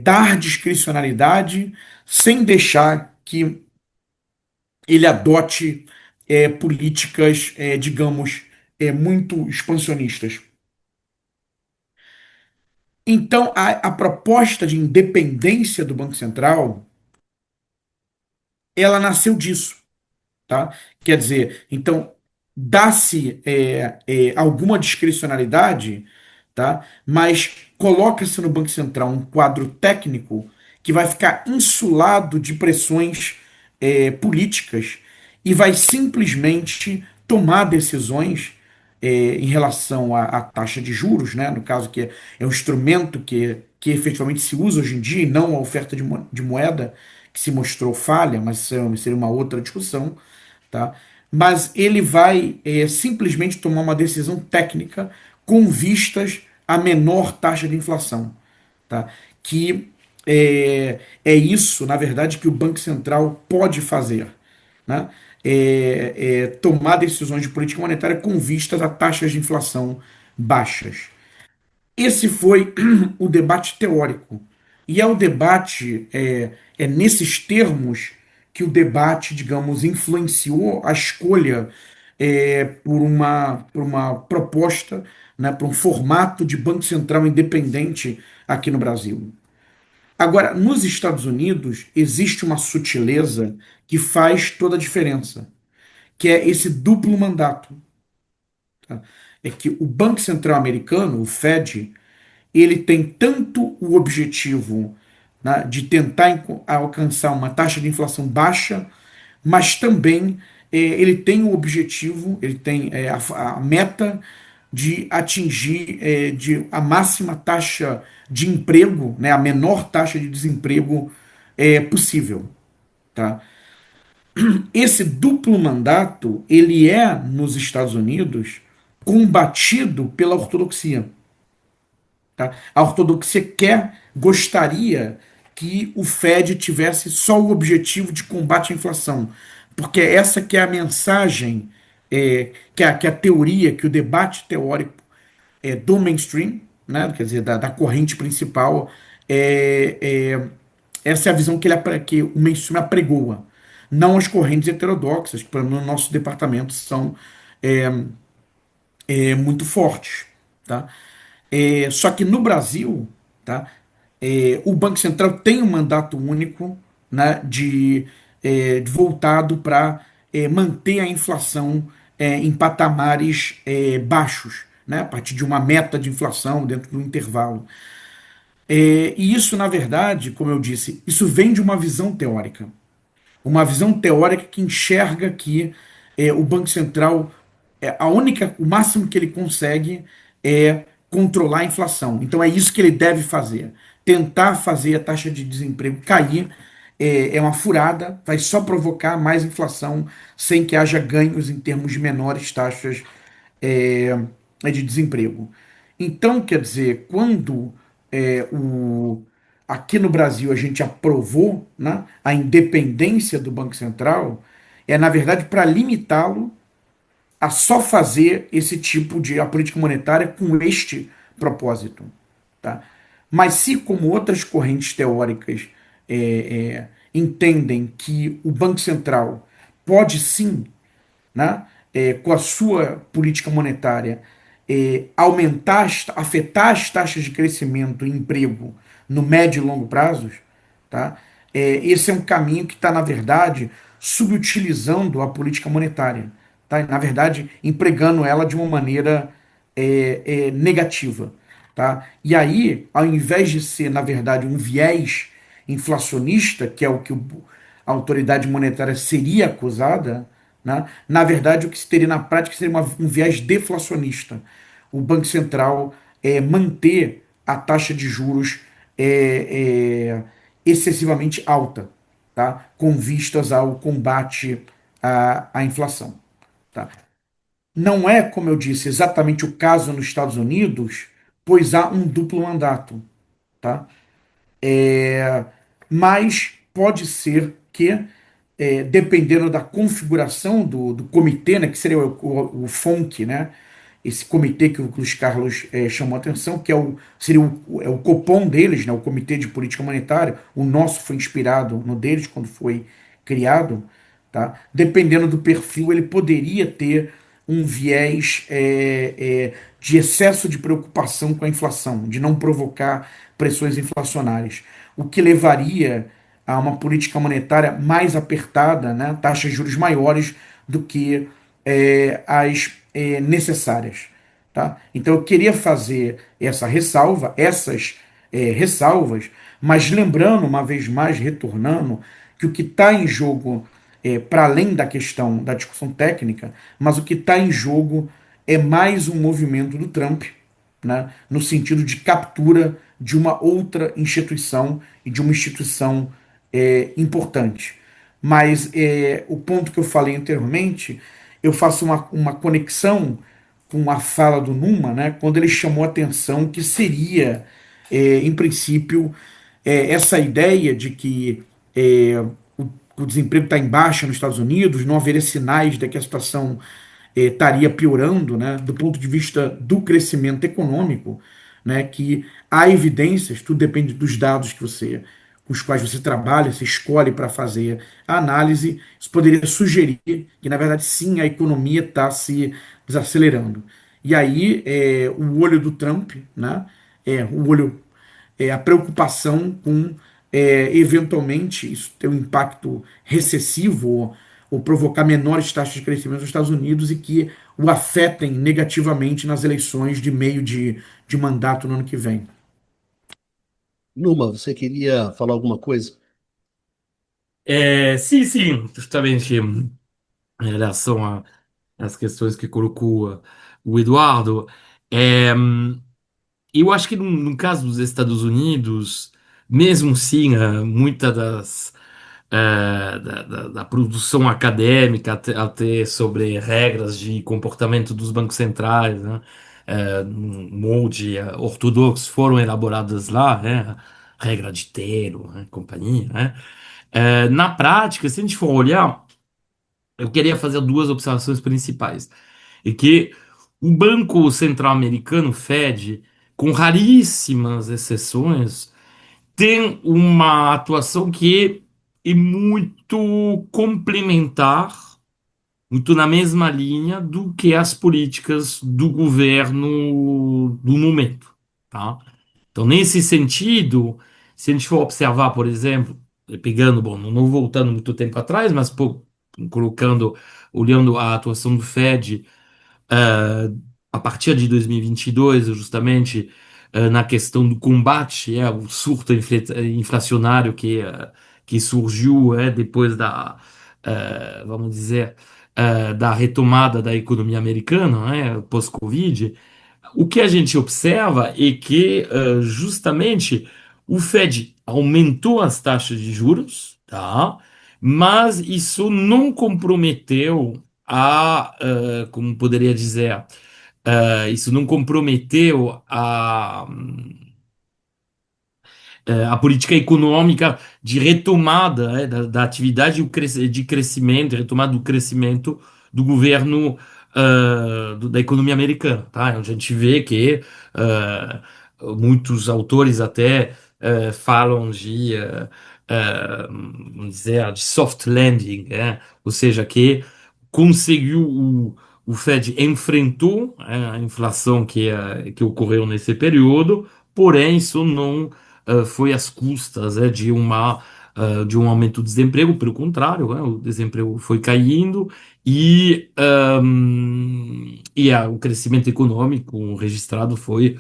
D: dar discricionalidade sem deixar que ele adote políticas, digamos, muito expansionistas? Então, a proposta de independência do Banco Central, ela nasceu disso. Tá? Quer dizer, então, dá-se alguma discricionalidade, tá? Mas coloca-se no Banco Central um quadro técnico que vai ficar insulado de pressões políticas e vai simplesmente tomar decisões em relação à taxa de juros, né? No caso que é um instrumento que efetivamente se usa hoje em dia e não a oferta de moeda que se mostrou falha, mas seria uma outra discussão, tá? Mas ele vai simplesmente tomar uma decisão técnica com vistas à menor taxa de inflação, tá? Que isso, na verdade, que o Banco Central pode fazer, né? Tomar decisões de política monetária com vistas a taxas de inflação baixas. Esse foi o debate teórico. E é o debate, nesses termos que o debate, digamos, influenciou a escolha por uma proposta, né, por um formato de Banco Central independente aqui no Brasil. Agora, nos Estados Unidos, existe uma sutileza que faz toda a diferença, que é esse duplo mandato. Tá? É que o Banco Central americano, o Fed, ele tem tanto o objetivo, né, de tentar alcançar uma taxa de inflação baixa, mas também ele tem o objetivo, ele tem a meta de atingir a máxima taxa de emprego, né, a menor taxa de desemprego possível. Tá? Esse duplo mandato, ele é, nos Estados Unidos, combatido pela ortodoxia. Tá? A ortodoxia gostaria que o Fed tivesse só o objetivo de combate à inflação, porque essa que é a mensagem, que é a teoria, que o debate teórico do mainstream, né? Quer dizer, da corrente principal, é, é, essa é a visão que, que o mainstream apregoa. Não as correntes heterodoxas, que no nosso departamento são muito fortes. Tá? Só que no Brasil, tá? O Banco Central tem um mandato único, né, voltado para manter a inflação em patamares baixos, né, a partir de uma meta de inflação dentro do intervalo. E isso, na verdade, como eu disse, isso vem de uma visão teórica. Uma visão teórica que enxerga que o Banco Central, o máximo que ele consegue é controlar a inflação. Então é isso que ele deve fazer. Tentar fazer a taxa de desemprego cair é uma furada, vai só provocar mais inflação sem que haja ganhos em termos de menores taxas é, de desemprego. Então, quer dizer, quando aqui no Brasil a gente aprovou, né, a independência do Banco Central, na verdade para limitá-lo a só fazer esse tipo de a política monetária com este propósito. Tá? Mas se, como outras correntes teóricas entendem que o Banco Central pode sim, né, com a sua política monetária, aumentar, afetar as taxas de crescimento e emprego no médio e longo prazos, tá? Esse é um caminho que está, na verdade, subutilizando a política monetária, tá? Na verdade, empregando ela de uma maneira negativa. Tá? E aí, ao invés de ser, na verdade, um viés inflacionista, que é o que a autoridade monetária seria acusada, né? Na verdade, o que se teria na prática seria um viés deflacionista. O Banco Central manter a taxa de juros excessivamente alta, tá? Com vistas ao combate à inflação. Tá? Não é, como eu disse, exatamente o caso nos Estados Unidos, pois há um duplo mandato. Tá? Mas pode ser que, dependendo da configuração do comitê, né, que seria o FONC, né, esse comitê que o Luiz Carlos chamou a atenção, que seria o Copom deles, né, o Comitê de Política Monetária, o nosso foi inspirado no deles quando foi criado, tá? Dependendo do perfil, ele poderia ter um viés de excesso de preocupação com a inflação, de não provocar pressões inflacionárias, o que levaria a uma política monetária mais apertada, né, taxas de juros maiores do que as necessárias. Tá? Então eu queria fazer essas ressalvas, mas lembrando, uma vez mais, retornando, que o que está em jogo, para além da questão da discussão técnica, mas o que está em jogo é mais um movimento do Trump, né, no sentido de captura de uma outra instituição e de uma instituição importante. Mas o ponto que eu falei anteriormente, eu faço uma conexão com a fala do Numa, né, quando ele chamou a atenção que seria, em princípio, essa ideia de que o desemprego está em baixa nos Estados Unidos, não haveria sinais de que a situação estaria piorando, né, do ponto de vista do crescimento econômico, né, que há evidências, tudo depende dos dados com os quais você trabalha, você escolhe para fazer a análise, isso poderia sugerir que, na verdade, sim, a economia está se desacelerando. E aí, o olho do Trump, né, a preocupação com, eventualmente, isso ter um impacto recessivo ou provocar menores taxas de crescimento nos Estados Unidos e que o afetem negativamente nas eleições de meio de mandato no ano que vem.
A: Numa, você queria falar alguma coisa?
C: Sim, sim, justamente em relação às questões que colocou o Eduardo, é, eu acho que no caso dos Estados Unidos, mesmo sim, muita da produção acadêmica até sobre regras de comportamento dos bancos centrais, né, num molde ortodoxo foram elaboradas lá, né, regra de Taylor, né, companhia, né. Na prática, se a gente for olhar, eu queria fazer duas observações principais. E que o Banco Central Americano, Fed, com raríssimas exceções, tem uma atuação que é muito complementar, muito na mesma linha do que as políticas do governo do momento, tá? Então, nesse sentido, se a gente for observar, por exemplo, pegando, bom, não voltando muito tempo atrás, mas pô, colocando, olhando a atuação do Fed a partir de 2022, justamente na questão do combate ao surto inflacionário que surgiu depois da, vamos dizer, da retomada da economia americana, pós-Covid, o que a gente observa é que justamente o Fed aumentou as taxas de juros, tá? Mas isso não comprometeu como poderia dizer, isso não comprometeu a política econômica de retomada da atividade de crescimento, retomada do crescimento do governo da economia americana, tá? A gente vê que muitos autores até falam vamos dizer, de soft landing, ou seja, que conseguiu o Fed enfrentou a inflação que ocorreu nesse período, porém isso não foi às custas de um aumento do desemprego, pelo contrário, o desemprego foi caindo o crescimento econômico registrado foi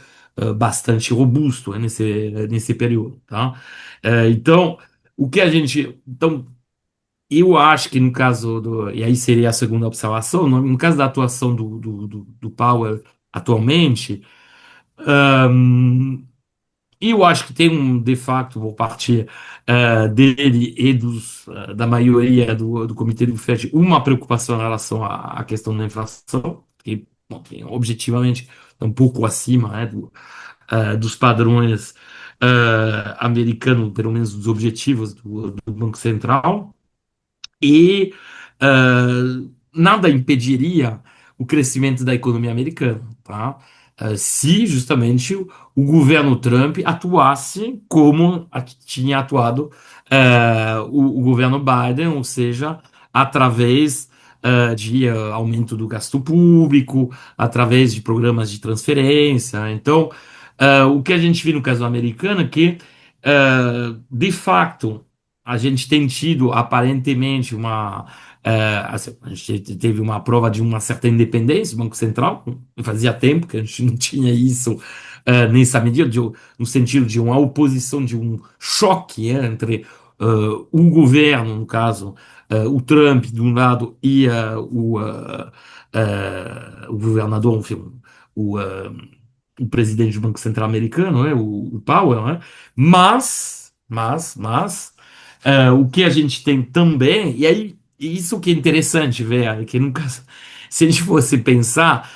C: bastante robusto nesse período, tá? Então, então, eu acho que no caso e aí seria a segunda observação, no caso da atuação do Powell atualmente, eu acho que tem de fato, por parte dele e da maioria do comitê do FED, uma preocupação em relação à questão da inflação, que, bom, que objetivamente é um pouco acima, dos padrões americanos, pelo menos dos objetivos do Banco Central. E nada impediria o crescimento da economia americana, tá? Se justamente o governo Trump atuasse como tinha atuado o governo Biden, ou seja, através de aumento do gasto público, através de programas de transferência. Então, o que a gente viu no caso americano é que, de fato, a gente tem tido aparentemente a gente teve uma prova de uma certa independência do Banco Central, fazia tempo que a gente não tinha isso nessa medida, no sentido de uma oposição, de um choque entre o governo, no caso, o Trump de um lado e o governador, enfim, o, uh, o presidente do Banco Central americano, o Powell, mas o que a gente tem também, e aí isso que é interessante ver, que nunca, se a gente fosse pensar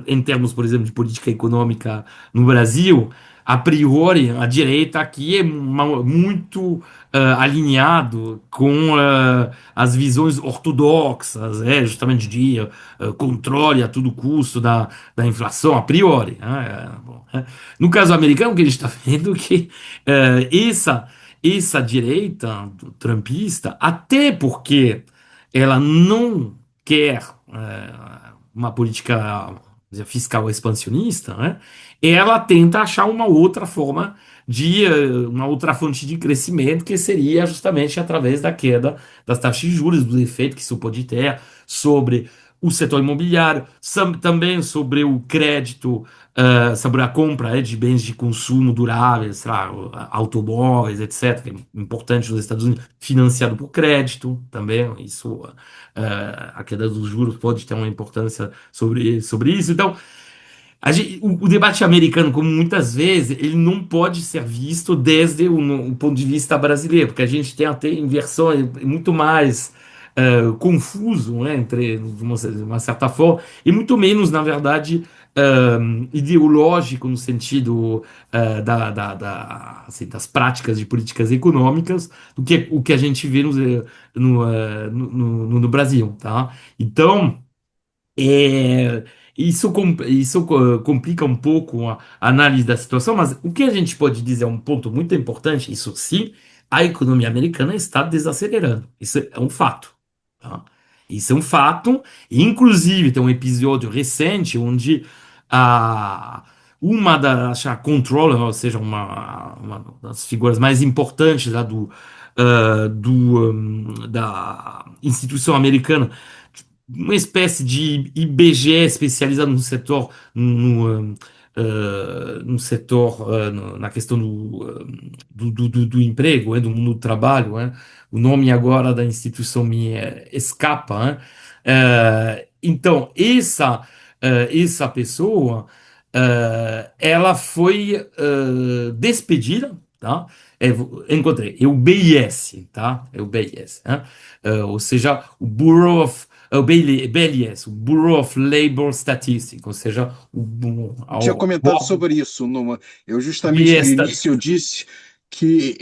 C: em termos, por exemplo, de política econômica no Brasil, a priori a direita aqui é muito alinhado com as visões ortodoxas, justamente de controle a todo custo da inflação a priori. Bom, no caso americano, o que a gente está vendo é que essa direita trumpista, até porque ela não quer uma política fiscal expansionista, ela tenta achar uma outra forma uma outra fonte de crescimento, que seria justamente através da queda das taxas de juros, do efeito que isso pode ter sobre o setor imobiliário, também sobre o crédito, sobre a compra de bens de consumo duráveis, sei lá, automóveis, etc., que é importante nos Estados Unidos, financiado por crédito também, isso, a queda dos juros pode ter uma importância sobre isso. Então, o debate americano, como muitas vezes, ele não pode ser visto desde o ponto de vista brasileiro, porque a gente tem até inversão muito mais confuso, entre, de uma certa forma, e muito menos, na verdade, ideológico no sentido assim, das práticas de políticas econômicas, do que o que a gente vê no Brasil, tá? Então, é, complica um pouco a análise da situação, mas o que a gente pode dizer é um ponto muito importante, isso sim, a economia americana está desacelerando. Isso é um fato. Tá? Isso é um fato. Inclusive, tem um episódio recente onde a, uma das a controller, ou seja, uma das figuras mais importantes lá da instituição americana, uma espécie de IBGE especializado na questão do emprego, do mundo do trabalho. O nome agora da instituição me escapa. Então, essa pessoa, ela foi despedida, tá? Encontrei, é o BIS, tá? É o BIS, né? Ou seja, o BLS, o Bureau of Labor Statistics, ou seja,
B: Tinha
C: o
B: comentado
C: órgão
B: sobre isso. Eu justamente no
C: BIS.
B: início eu disse que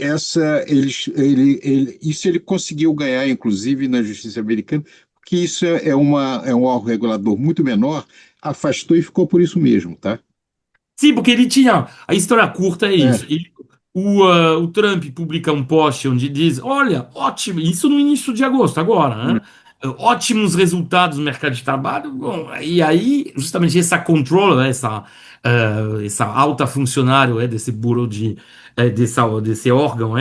B: isso ele conseguiu ganhar, inclusive na justiça americana, porque isso é um órgão regulador muito menor, afastou e ficou por isso mesmo, tá?
C: Sim, porque ele tinha. A história curta é isso.
B: É.
C: O Trump publica um post onde diz: Olha, ótimo, isso no início de agosto, agora, né? Ótimos resultados no mercado de trabalho. Bom, e aí, justamente essa controller, essa alta funcionário desse bureau desse órgão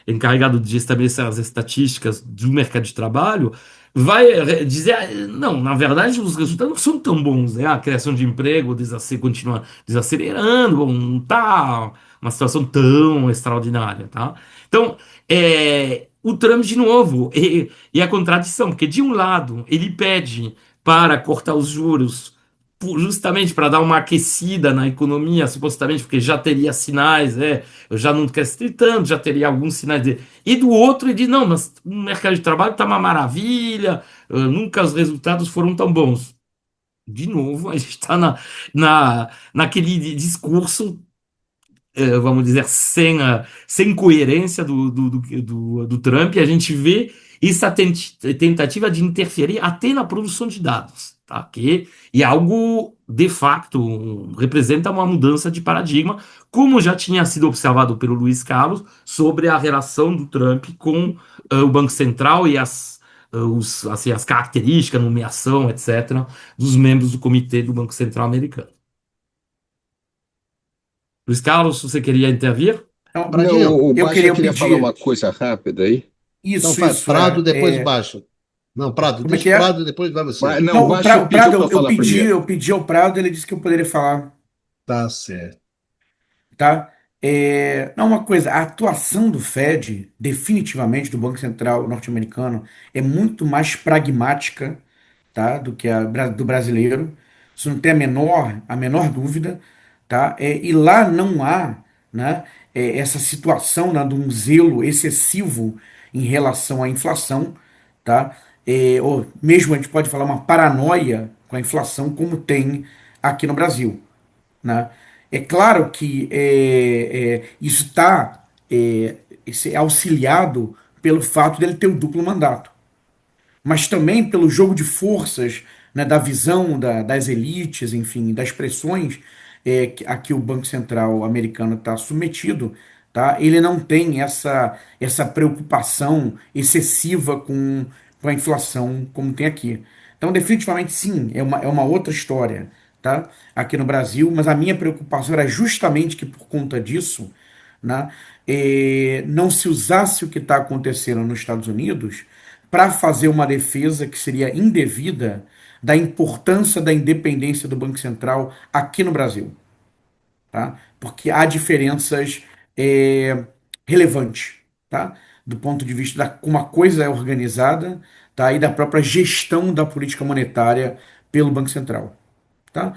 C: encarregado de estabelecer as estatísticas do mercado de trabalho, vai dizer: Não, na verdade, os resultados não são tão bons, né? A criação de emprego continua desacelerando, bom, não está uma situação tão extraordinária, tá? Então, o Trump, de novo, e a contradição, porque de um lado ele pede para cortar os juros justamente para dar uma aquecida na economia, supostamente, porque já teria sinais, eu já não cresci tanto, já teria alguns sinais de... E do outro ele diz, não, mas o mercado de trabalho está uma maravilha, nunca os resultados foram tão bons. De novo, a gente está naquele discurso, vamos dizer, sem coerência do Trump, e a gente vê essa tentativa de interferir até na produção de dados, tá? E algo, de facto, representa uma mudança de paradigma, como já tinha sido observado pelo Luiz Carlos, sobre a relação do Trump com o Banco Central e as características, nomeação, etc., dos membros do comitê do Banco Central americano. Luiz Carlos, você queria intervir?
D: Então,
B: Não,
A: Pradinho,
B: o
D: eu
B: Baixa
D: queria
B: queria falar uma
D: pedir
B: coisa rápida aí.
A: então
D: isso,
A: faz
D: isso,
A: Prado, depois
D: é.
A: Baixa. Não, Prado,
D: Como é
A: deixa
D: que
A: o Prado
D: é?
A: e depois vai você.
B: Não, o
D: Não,
B: Baixa
D: O
B: pediu
D: Prado,
B: para falar primeiro.
D: eu pedi ao Prado, ele disse que eu poderia falar.
A: Tá certo.
D: Tá? Não, uma coisa, a atuação do Fed, definitivamente, do Banco Central norte-americano, é muito mais pragmática, tá, do que do brasileiro. Isso não tem a menor dúvida, tá? E lá não há, né, essa situação, né, de um zelo excessivo em relação à inflação, tá? Ou mesmo a gente pode falar uma paranoia com a inflação, como tem aqui no Brasil, né? É claro que isso está auxiliado pelo fato dele ter o duplo mandato, mas também pelo jogo de forças, né, da visão das elites, enfim, das pressões a que o Banco Central americano está submetido, tá? Ele não tem essa preocupação excessiva com a inflação como tem aqui. Então, definitivamente, sim, é uma outra história, tá? Aqui no Brasil, mas a minha preocupação era justamente que por conta disso, né, não se usasse o que está acontecendo nos Estados Unidos para fazer uma defesa que seria indevida da importância da independência do Banco Central aqui no Brasil, tá? Porque há diferenças é, relevantes, tá? Do ponto de vista da como a coisa é organizada, tá? E da própria gestão da política monetária pelo Banco Central, tá?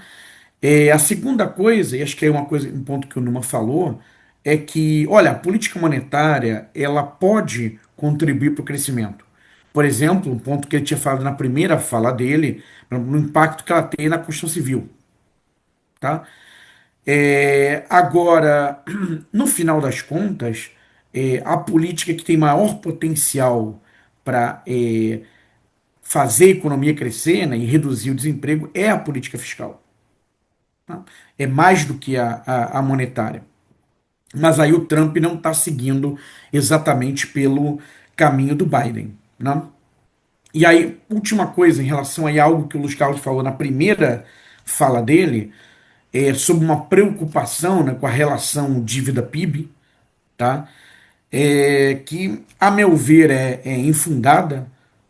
D: A segunda coisa, e acho que é um ponto que o Numa falou, é que, olha, a política monetária ela pode contribuir para o crescimento. Por exemplo, um ponto que ele tinha falado na primeira fala dele, no impacto que ela tem na Constituição Civil, tá? Agora, no final das contas, a política que tem maior potencial para fazer a economia crescer, né, e reduzir o desemprego é a política fiscal. Tá? É mais do que a monetária. Mas aí o Trump não está seguindo exatamente pelo caminho do Biden. Né? E aí, última coisa, em relação a algo que o Luiz Carlos falou na primeira fala dele, sobre uma preocupação, né, com a relação dívida-PIB, tá? Que, a meu ver, é infundada.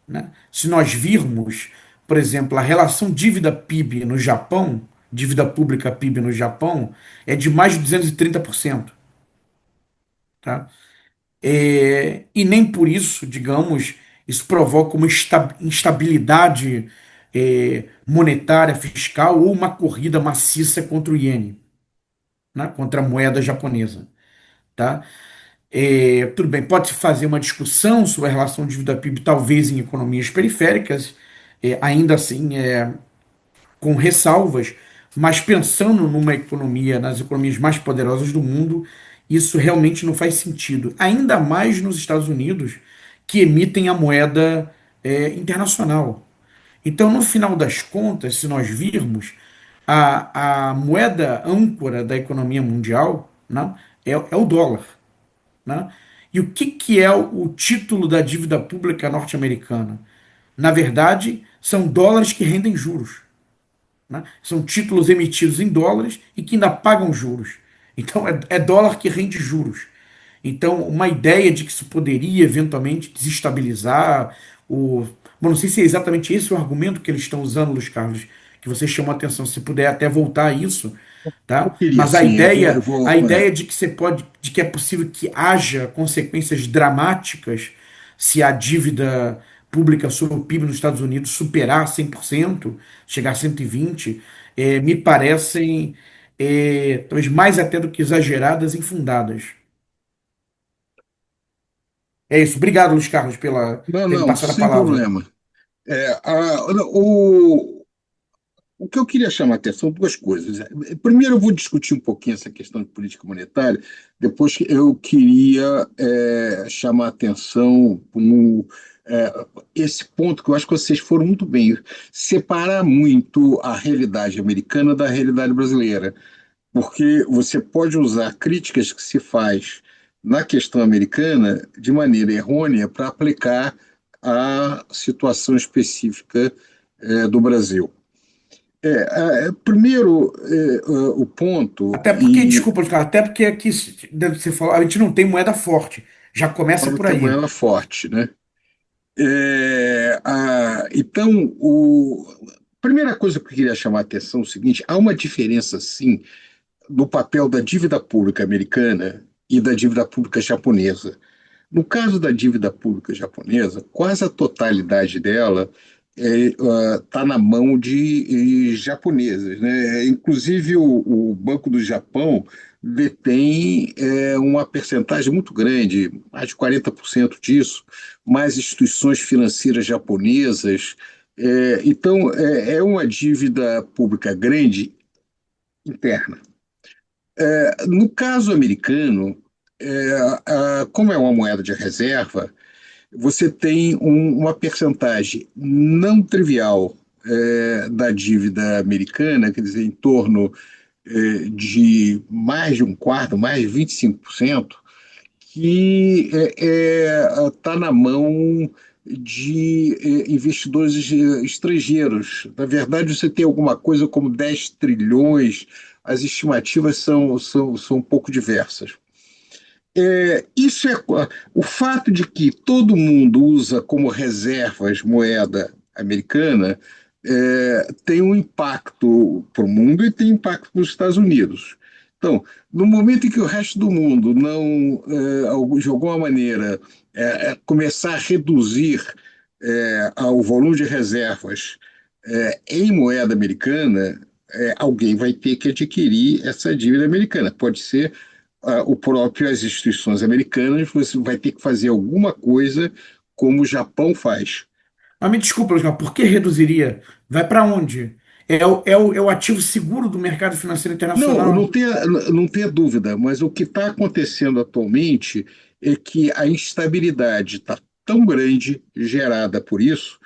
D: Né? Se nós virmos, por exemplo, a relação dívida-PIB no Japão, dívida pública PIB no Japão, é de mais de 230%. Tá? E nem por isso, digamos, isso provoca uma instabilidade monetária, fiscal ou uma corrida maciça contra o iene, né? Contra a moeda japonesa. Tá? Tudo bem, pode-se fazer uma discussão sobre a relação dívida-PIB, talvez em economias periféricas, ainda assim com ressalvas, mas pensando numa economia, nas economias mais poderosas do mundo, isso realmente não faz sentido. Ainda mais nos Estados Unidos, que emitem a moeda internacional. Então, no final das contas, se nós virmos, a moeda âncora da economia mundial, né, é o dólar. Né? E o que é o título da dívida pública norte-americana? Na verdade, são dólares que rendem juros. Né? São títulos emitidos em dólares e que ainda pagam juros. Então, é dólar que rende juros. Então, uma ideia de que isso poderia eventualmente desestabilizar o. Bom, não sei se é exatamente esse o argumento que eles estão usando, Luiz Carlos, que você chamou a atenção. Se puder até voltar a isso,
B: Eu
D: tá?
B: queria,
D: Mas
B: sim, eu
D: a
B: vou,
D: ideia de que você pode, de que é possível que haja consequências dramáticas se a dívida pública sobre o PIB nos Estados Unidos superar 100%, chegar a 120, me parecem talvez mais até do que exageradas e infundadas. É isso. Obrigado, Luiz Carlos, pela
B: não,
D: ter me
B: não,
D: passado a
B: sem
D: palavra.
B: problema. O que eu queria chamar a atenção, duas coisas. Primeiro, eu vou discutir um pouquinho essa questão de política monetária, depois eu queria chamar a atenção no, esse ponto que eu acho que vocês foram muito bem, separar muito a realidade americana da realidade brasileira, porque você pode usar críticas que se faz na questão americana de maneira errônea para aplicar à situação específica do Brasil. Primeiro, o ponto,
D: Até porque,
B: e
D: desculpa, Luiz Carlos, até porque aqui, você falou, a gente não tem moeda forte. Já começa
B: para
D: por
B: ter
D: aí.
B: moeda forte, né? Então, a primeira coisa que eu queria chamar a atenção é o seguinte: há uma diferença, sim, do papel da dívida pública americana e da dívida pública japonesa. No caso da dívida pública japonesa, quase a totalidade dela está na mão de japoneses, né? Inclusive, o Banco do Japão detém uma percentagem muito grande, mais de 40% disso, mais instituições financeiras japonesas. Então, é uma dívida pública grande interna. No caso americano, como é uma moeda de reserva, você tem uma percentagem não trivial da dívida americana, quer dizer, em torno de mais de um quarto, mais de 25%, que está na mão de investidores estrangeiros. Na verdade, você tem alguma coisa como 10 trilhões, as estimativas são um pouco diversas. Isso o fato de que todo mundo usa como reservas moeda americana tem um impacto para o mundo e tem impacto para os Estados Unidos. Então, no momento em que o resto do mundo não, de alguma maneira, começar a reduzir o volume de reservas em moeda americana, alguém vai ter que adquirir essa dívida americana. Pode ser o próprio as instituições americanas, você vai ter que fazer alguma coisa como o Japão faz.
D: Mas me desculpa, Luiz Carlos, por que reduziria? Vai para onde? É o ativo seguro do mercado financeiro
B: Não,
D: internacional.
B: não tenha dúvida, mas o que está acontecendo atualmente é que a instabilidade está tão grande, gerada por isso,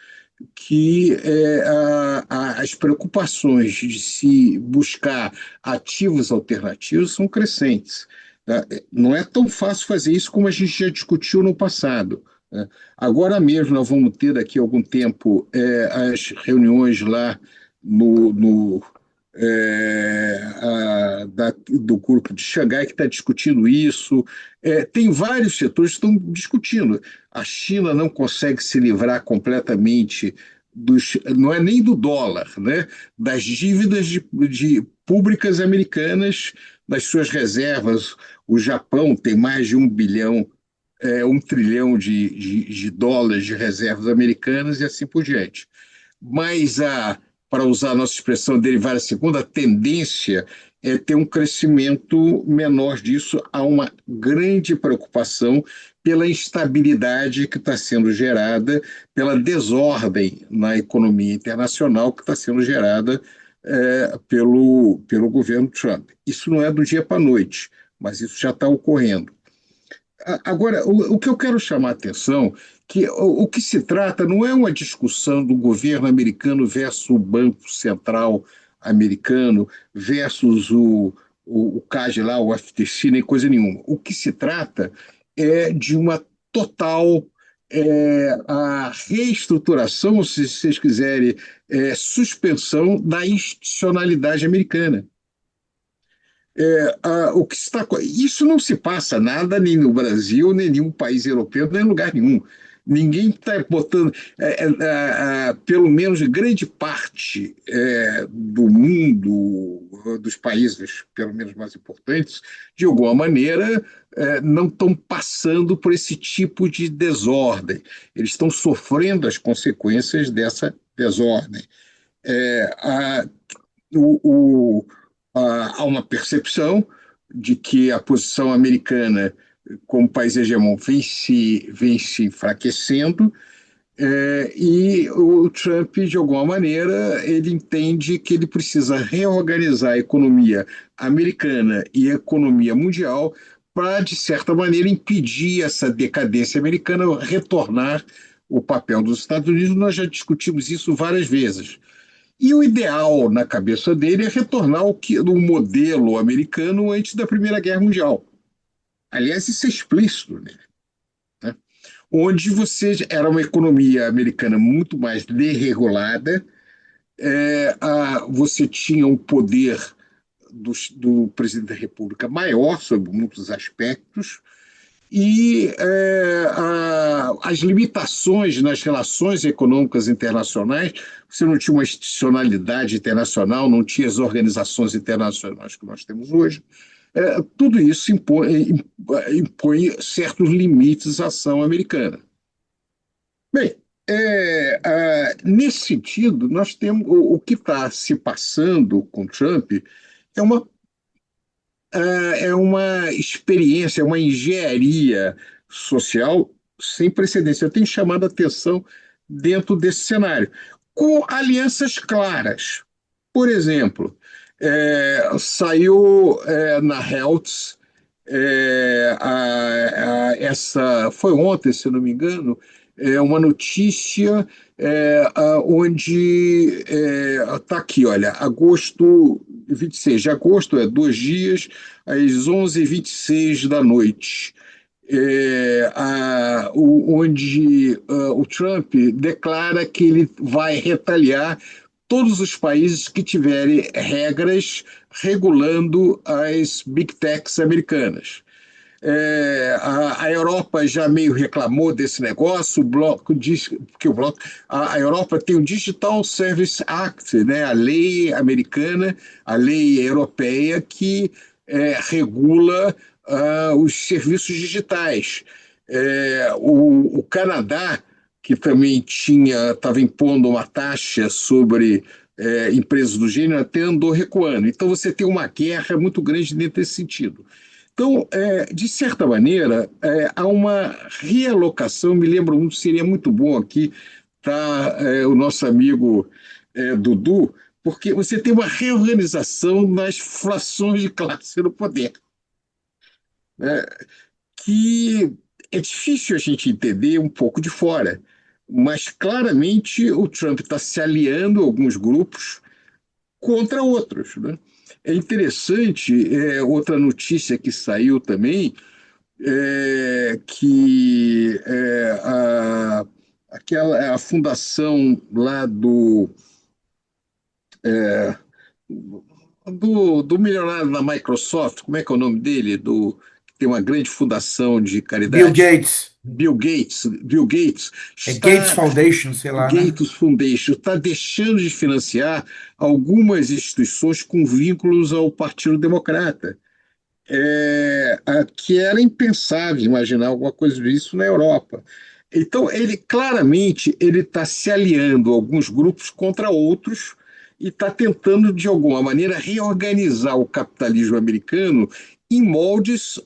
B: que as preocupações de se buscar ativos alternativos são crescentes. Tá? Não é tão fácil fazer isso como a gente já discutiu no passado. Né? Agora mesmo nós vamos ter daqui a algum tempo as reuniões lá no do grupo de Xangai que está discutindo isso. Tem vários setores que estão discutindo. A China não consegue se livrar completamente não é nem do dólar, né? Das dívidas públicas americanas, das suas reservas. O Japão tem mais de 1 bilhão, 1 trilhão de dólares de reservas americanas e assim por diante. Mas para usar a nossa expressão derivada segunda, a tendência é ter um crescimento menor disso. Há uma grande preocupação pela instabilidade que está sendo gerada, pela desordem na economia internacional que está sendo gerada pelo governo Trump. Isso não é do dia para a noite, mas isso já está ocorrendo. Agora, o que eu quero chamar a atenção que o que se trata não é uma discussão do governo americano versus o Banco Central americano versus o CAD lá, o FTC, nem coisa nenhuma. O que se trata é de uma total a reestruturação, se vocês quiserem, suspensão da institucionalidade americana. O que está, isso não se passa nada nem no Brasil, nem em nenhum país europeu, nem em lugar nenhum. Ninguém está botando, pelo menos grande parte do mundo, dos países, pelo menos mais importantes, de alguma maneira, não estão passando por esse tipo de desordem. Eles estão sofrendo as consequências dessa desordem. O, Há uma percepção de que a posição americana como país hegemon vem se enfraquecendo, e o Trump, de alguma maneira, ele entende que ele precisa reorganizar a economia americana e a economia mundial para, de certa maneira, impedir essa decadência americana, retornar o papel dos Estados Unidos. Nós já discutimos isso várias vezes. E o ideal na cabeça dele é retornar ao modelo americano antes da Primeira Guerra Mundial. Aliás, isso é explícito, né? Onde você era uma economia americana muito mais desregulada, você tinha um poder do presidente da República maior sobre muitos aspectos, e as limitações nas relações econômicas internacionais, você não tinha uma institucionalidade internacional, não tinha as organizações internacionais que nós temos hoje. Tudo isso impõe certos limites à ação americana. Bem, nesse sentido, nós temos o que está se passando com Trump é uma experiência, uma engenharia social sem precedentes. Eu tenho chamado a atenção dentro desse cenário, com alianças claras. Por exemplo, saiu na Reuters, essa foi ontem, se não me engano, uma notícia onde está aqui, olha, agosto 26 de agosto, 2 dias, às 11h26 da noite, onde o Trump declara que ele vai retaliar todos os países que tiverem regras regulando as big techs americanas. A Europa já meio reclamou desse negócio, o bloco diz que a Europa tem o Digital Service Act, né, a lei americana, a lei europeia que regula os serviços digitais. O Canadá, que também estava impondo uma taxa sobre empresas do gênero, até andou recuando. Então você tem uma guerra muito grande dentro desse sentido. Então, de certa maneira, há uma realocação. Me lembro muito, seria muito bom aqui tá, o nosso amigo Dudu, porque você tem uma reorganização das frações de classe no poder, né, que é difícil a gente entender um pouco de fora. mas claramente o Trump está se aliando a alguns grupos contra outros, né? É interessante, outra notícia que saiu também, que a fundação lá do milionário da Microsoft, como é que é o nome dele? Que tem uma grande fundação de
D: Bill
B: caridade.
D: Gates,
B: Bill Gates
D: Gates
B: está
D: Foundation, sei lá, né?
B: Gates Foundation está deixando de financiar algumas instituições com vínculos ao Partido Democrata. Que era impensável imaginar alguma coisa disso na Europa. Então, ele claramente ele está se aliando a alguns grupos contra outros e está tentando, de alguma maneira, reorganizar o capitalismo americano em moldes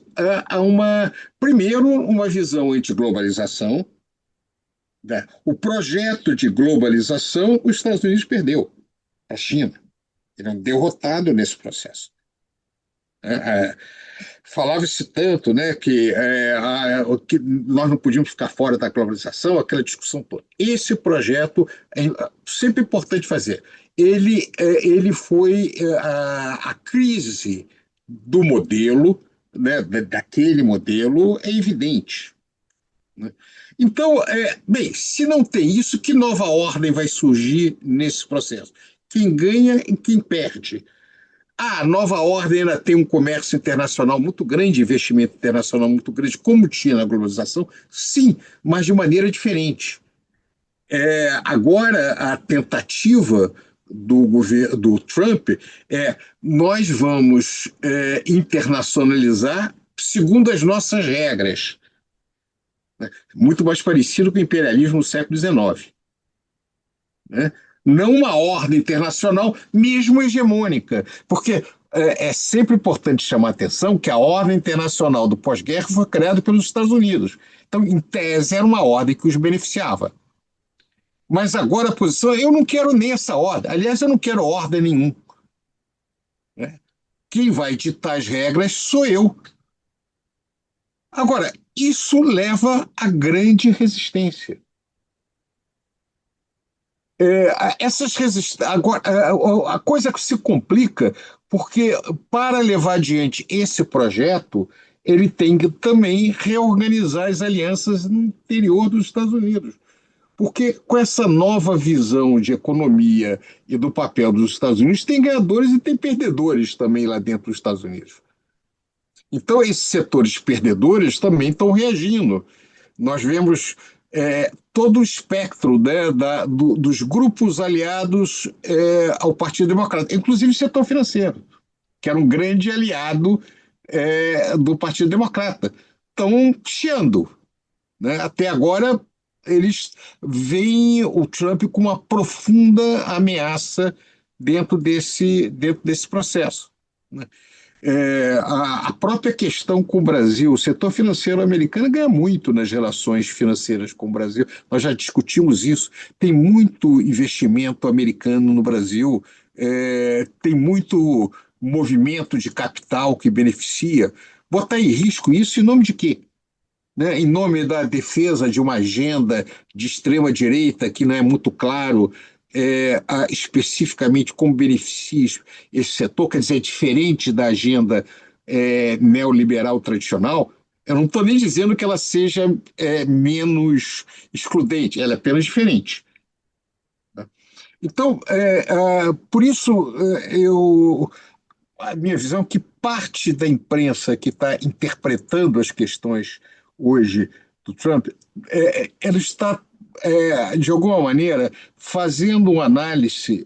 B: primeiro, uma visão anti-globalização, né? O projeto de globalização, os Estados Unidos perdeu a China. Ele é um derrotado nesse processo. Falava-se tanto, né, que nós não podíamos ficar fora da globalização, aquela discussão toda. Esse projeto é sempre importante fazer. Ele foi a crise do modelo, né, daquele modelo, é evidente, né? Então, bem, se não tem isso, que nova ordem vai surgir nesse processo? Quem ganha e quem perde? A nova ordem ainda tem um comércio internacional muito grande, investimento internacional muito grande, como tinha na globalização, sim, mas de maneira diferente. Agora, a tentativa do governo do Trump nós vamos internacionalizar segundo as nossas regras, né? Muito mais parecido com o imperialismo no século XIX, né? Não uma ordem internacional, mesmo hegemônica, porque é sempre importante chamar a atenção que a ordem internacional do pós-guerra foi criada pelos Estados Unidos. Então, em tese, era uma ordem que os beneficiava. Mas agora a posição, eu não quero nem essa ordem. Aliás, eu não quero ordem nenhuma, né? Quem vai ditar as regras sou eu. Agora, isso leva a grande resistência. Agora, a coisa que se complica, porque para levar adiante esse projeto, ele tem que também reorganizar as alianças no interior dos Estados Unidos. Porque com essa nova visão de economia e do papel dos Estados Unidos, tem ganhadores e tem perdedores também lá dentro dos Estados Unidos. Então, esses setores perdedores também estão reagindo. Nós vemos todo o espectro, né, dos grupos aliados ao Partido Democrata, inclusive o setor financeiro, que era um grande aliado do Partido Democrata. Estão chiando, né? Até agora, eles veem o Trump como uma profunda ameaça dentro desse processo, né? A própria questão com o Brasil, o setor financeiro americano ganha muito nas relações financeiras com o Brasil. Nós já discutimos isso. Tem muito investimento americano no Brasil, tem muito movimento de capital que beneficia. Botar em risco isso em nome de quê? Né? Em nome da defesa de uma agenda de extrema-direita que não é muito claro especificamente como beneficia esse setor, quer dizer, diferente da agenda neoliberal tradicional. Eu não estou nem dizendo que ela seja menos excludente, ela é apenas diferente. Então, por isso, a minha visão é que parte da imprensa que está interpretando as questões hoje do Trump, ela está, de alguma maneira, fazendo uma análise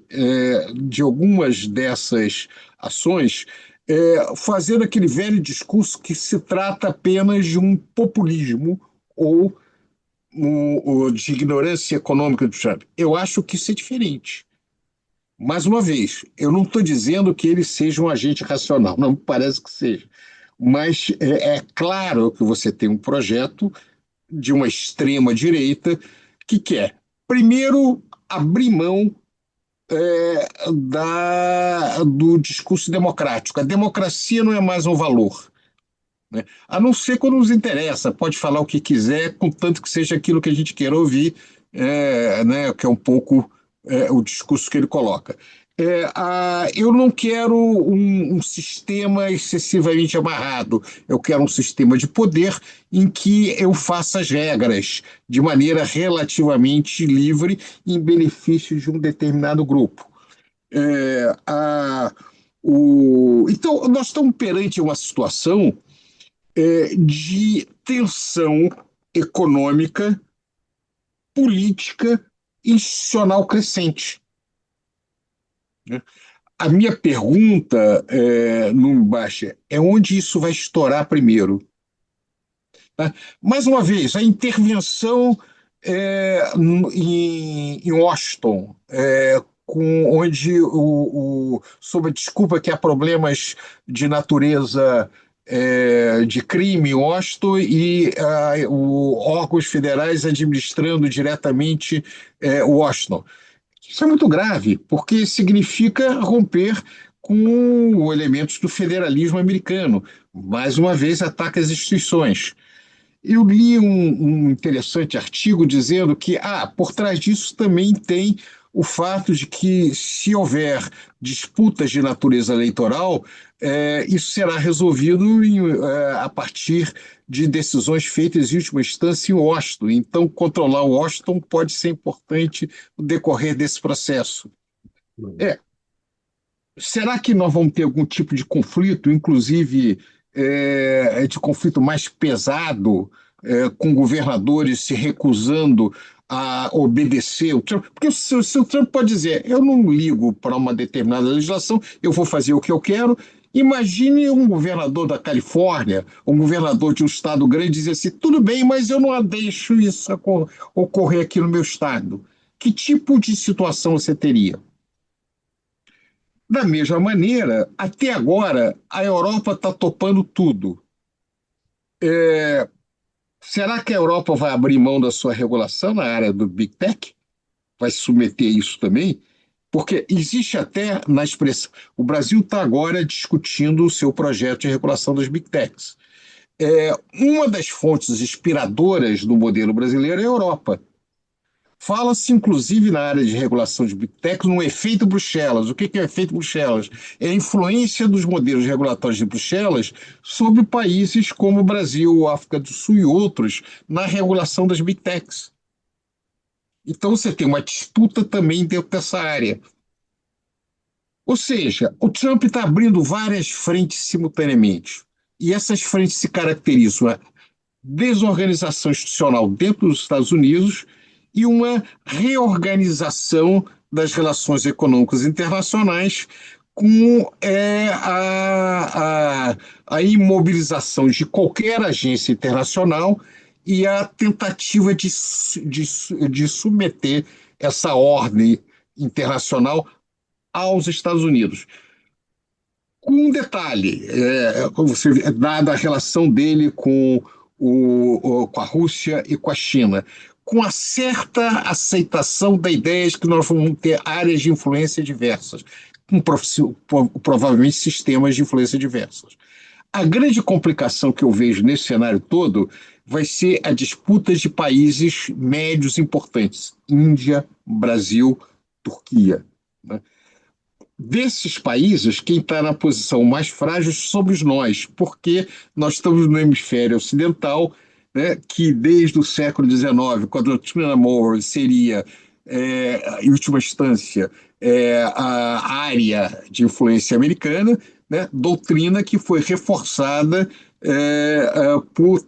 B: de algumas dessas ações, fazendo aquele velho discurso que se trata apenas de um populismo ou de ignorância econômica do Trump. Eu acho que isso é diferente. Mais uma vez, eu não estou dizendo que ele seja um agente racional, não me parece que seja. Mas é claro que você tem um projeto de uma extrema-direita que quer, primeiro, abrir mão do discurso democrático. A democracia não é mais um valor, né? A não ser quando nos interessa, pode falar o que quiser, contanto que seja aquilo que a gente queira ouvir, né, que é um pouco o discurso que ele coloca. Eu não quero um sistema excessivamente amarrado, eu quero um sistema de poder em que eu faça as regras de maneira relativamente livre em benefício de um determinado grupo. É, a, então, nós estamos perante uma situação de tensão econômica, política e institucional crescente, né? A minha pergunta no embate é onde isso vai estourar primeiro, tá? Mais uma vez, a intervenção em Washington, onde sob a desculpa que há problemas de natureza de crime em Washington e órgãos federais administrando diretamente Washington. Isso é muito grave, porque significa romper com elementos do federalismo americano. Mais uma vez, ataca as instituições. Eu li um interessante artigo dizendo que, por trás disso também tem o fato de que, se houver disputas de natureza eleitoral, isso será resolvido a partir de decisões feitas em última instância em Washington. Então, controlar Washington pode ser importante no decorrer desse processo. É, Será que nós vamos ter algum tipo de conflito, inclusive de conflito mais pesado, com governadores se recusando a obedecer o Trump? Porque se o Trump pode dizer, eu não ligo para uma determinada legislação, eu vou fazer o que eu quero. Imagine um governador da Califórnia, um governador de um estado grande dizer assim, tudo bem, mas eu não deixo isso ocorrer aqui no meu estado. Que tipo de situação você teria? Da mesma maneira, até agora, a Europa está topando tudo. Será que a Europa vai abrir mão da sua regulação na área do Big Tech? Vai se submeter a isso também? Porque existe até na expressão. O Brasil está agora discutindo o seu projeto de regulação das Big Techs. Uma das fontes inspiradoras do modelo brasileiro é a Europa. Fala-se, inclusive, na área de regulação de Big Tech, no efeito Bruxelas. O que é o efeito Bruxelas? É a influência dos modelos regulatórios de Bruxelas sobre países como o Brasil, África do Sul e outros na regulação das Big Techs. Então, você tem uma disputa também dentro dessa área. Ou seja, o Trump está abrindo várias frentes simultaneamente. E essas frentes se caracterizam a desorganização institucional dentro dos Estados Unidos e uma reorganização das relações econômicas internacionais com a imobilização de qualquer agência internacional e a tentativa de submeter essa ordem internacional aos Estados Unidos. Com um detalhe, dada a relação dele com a Rússia e com a China, com a certa aceitação da ideia de que nós vamos ter áreas de influência diversas, com provavelmente sistemas de influência diversos. A grande complicação que eu vejo nesse cenário todo vai ser a disputa de países médios importantes, Índia, Brasil, Turquia, né? Desses países, quem está na posição mais frágil somos nós, porque nós estamos no hemisfério ocidental, né, que desde o século XIX, quando a doutrina Monroe seria, em última instância, a área de influência americana, né, doutrina que foi reforçada por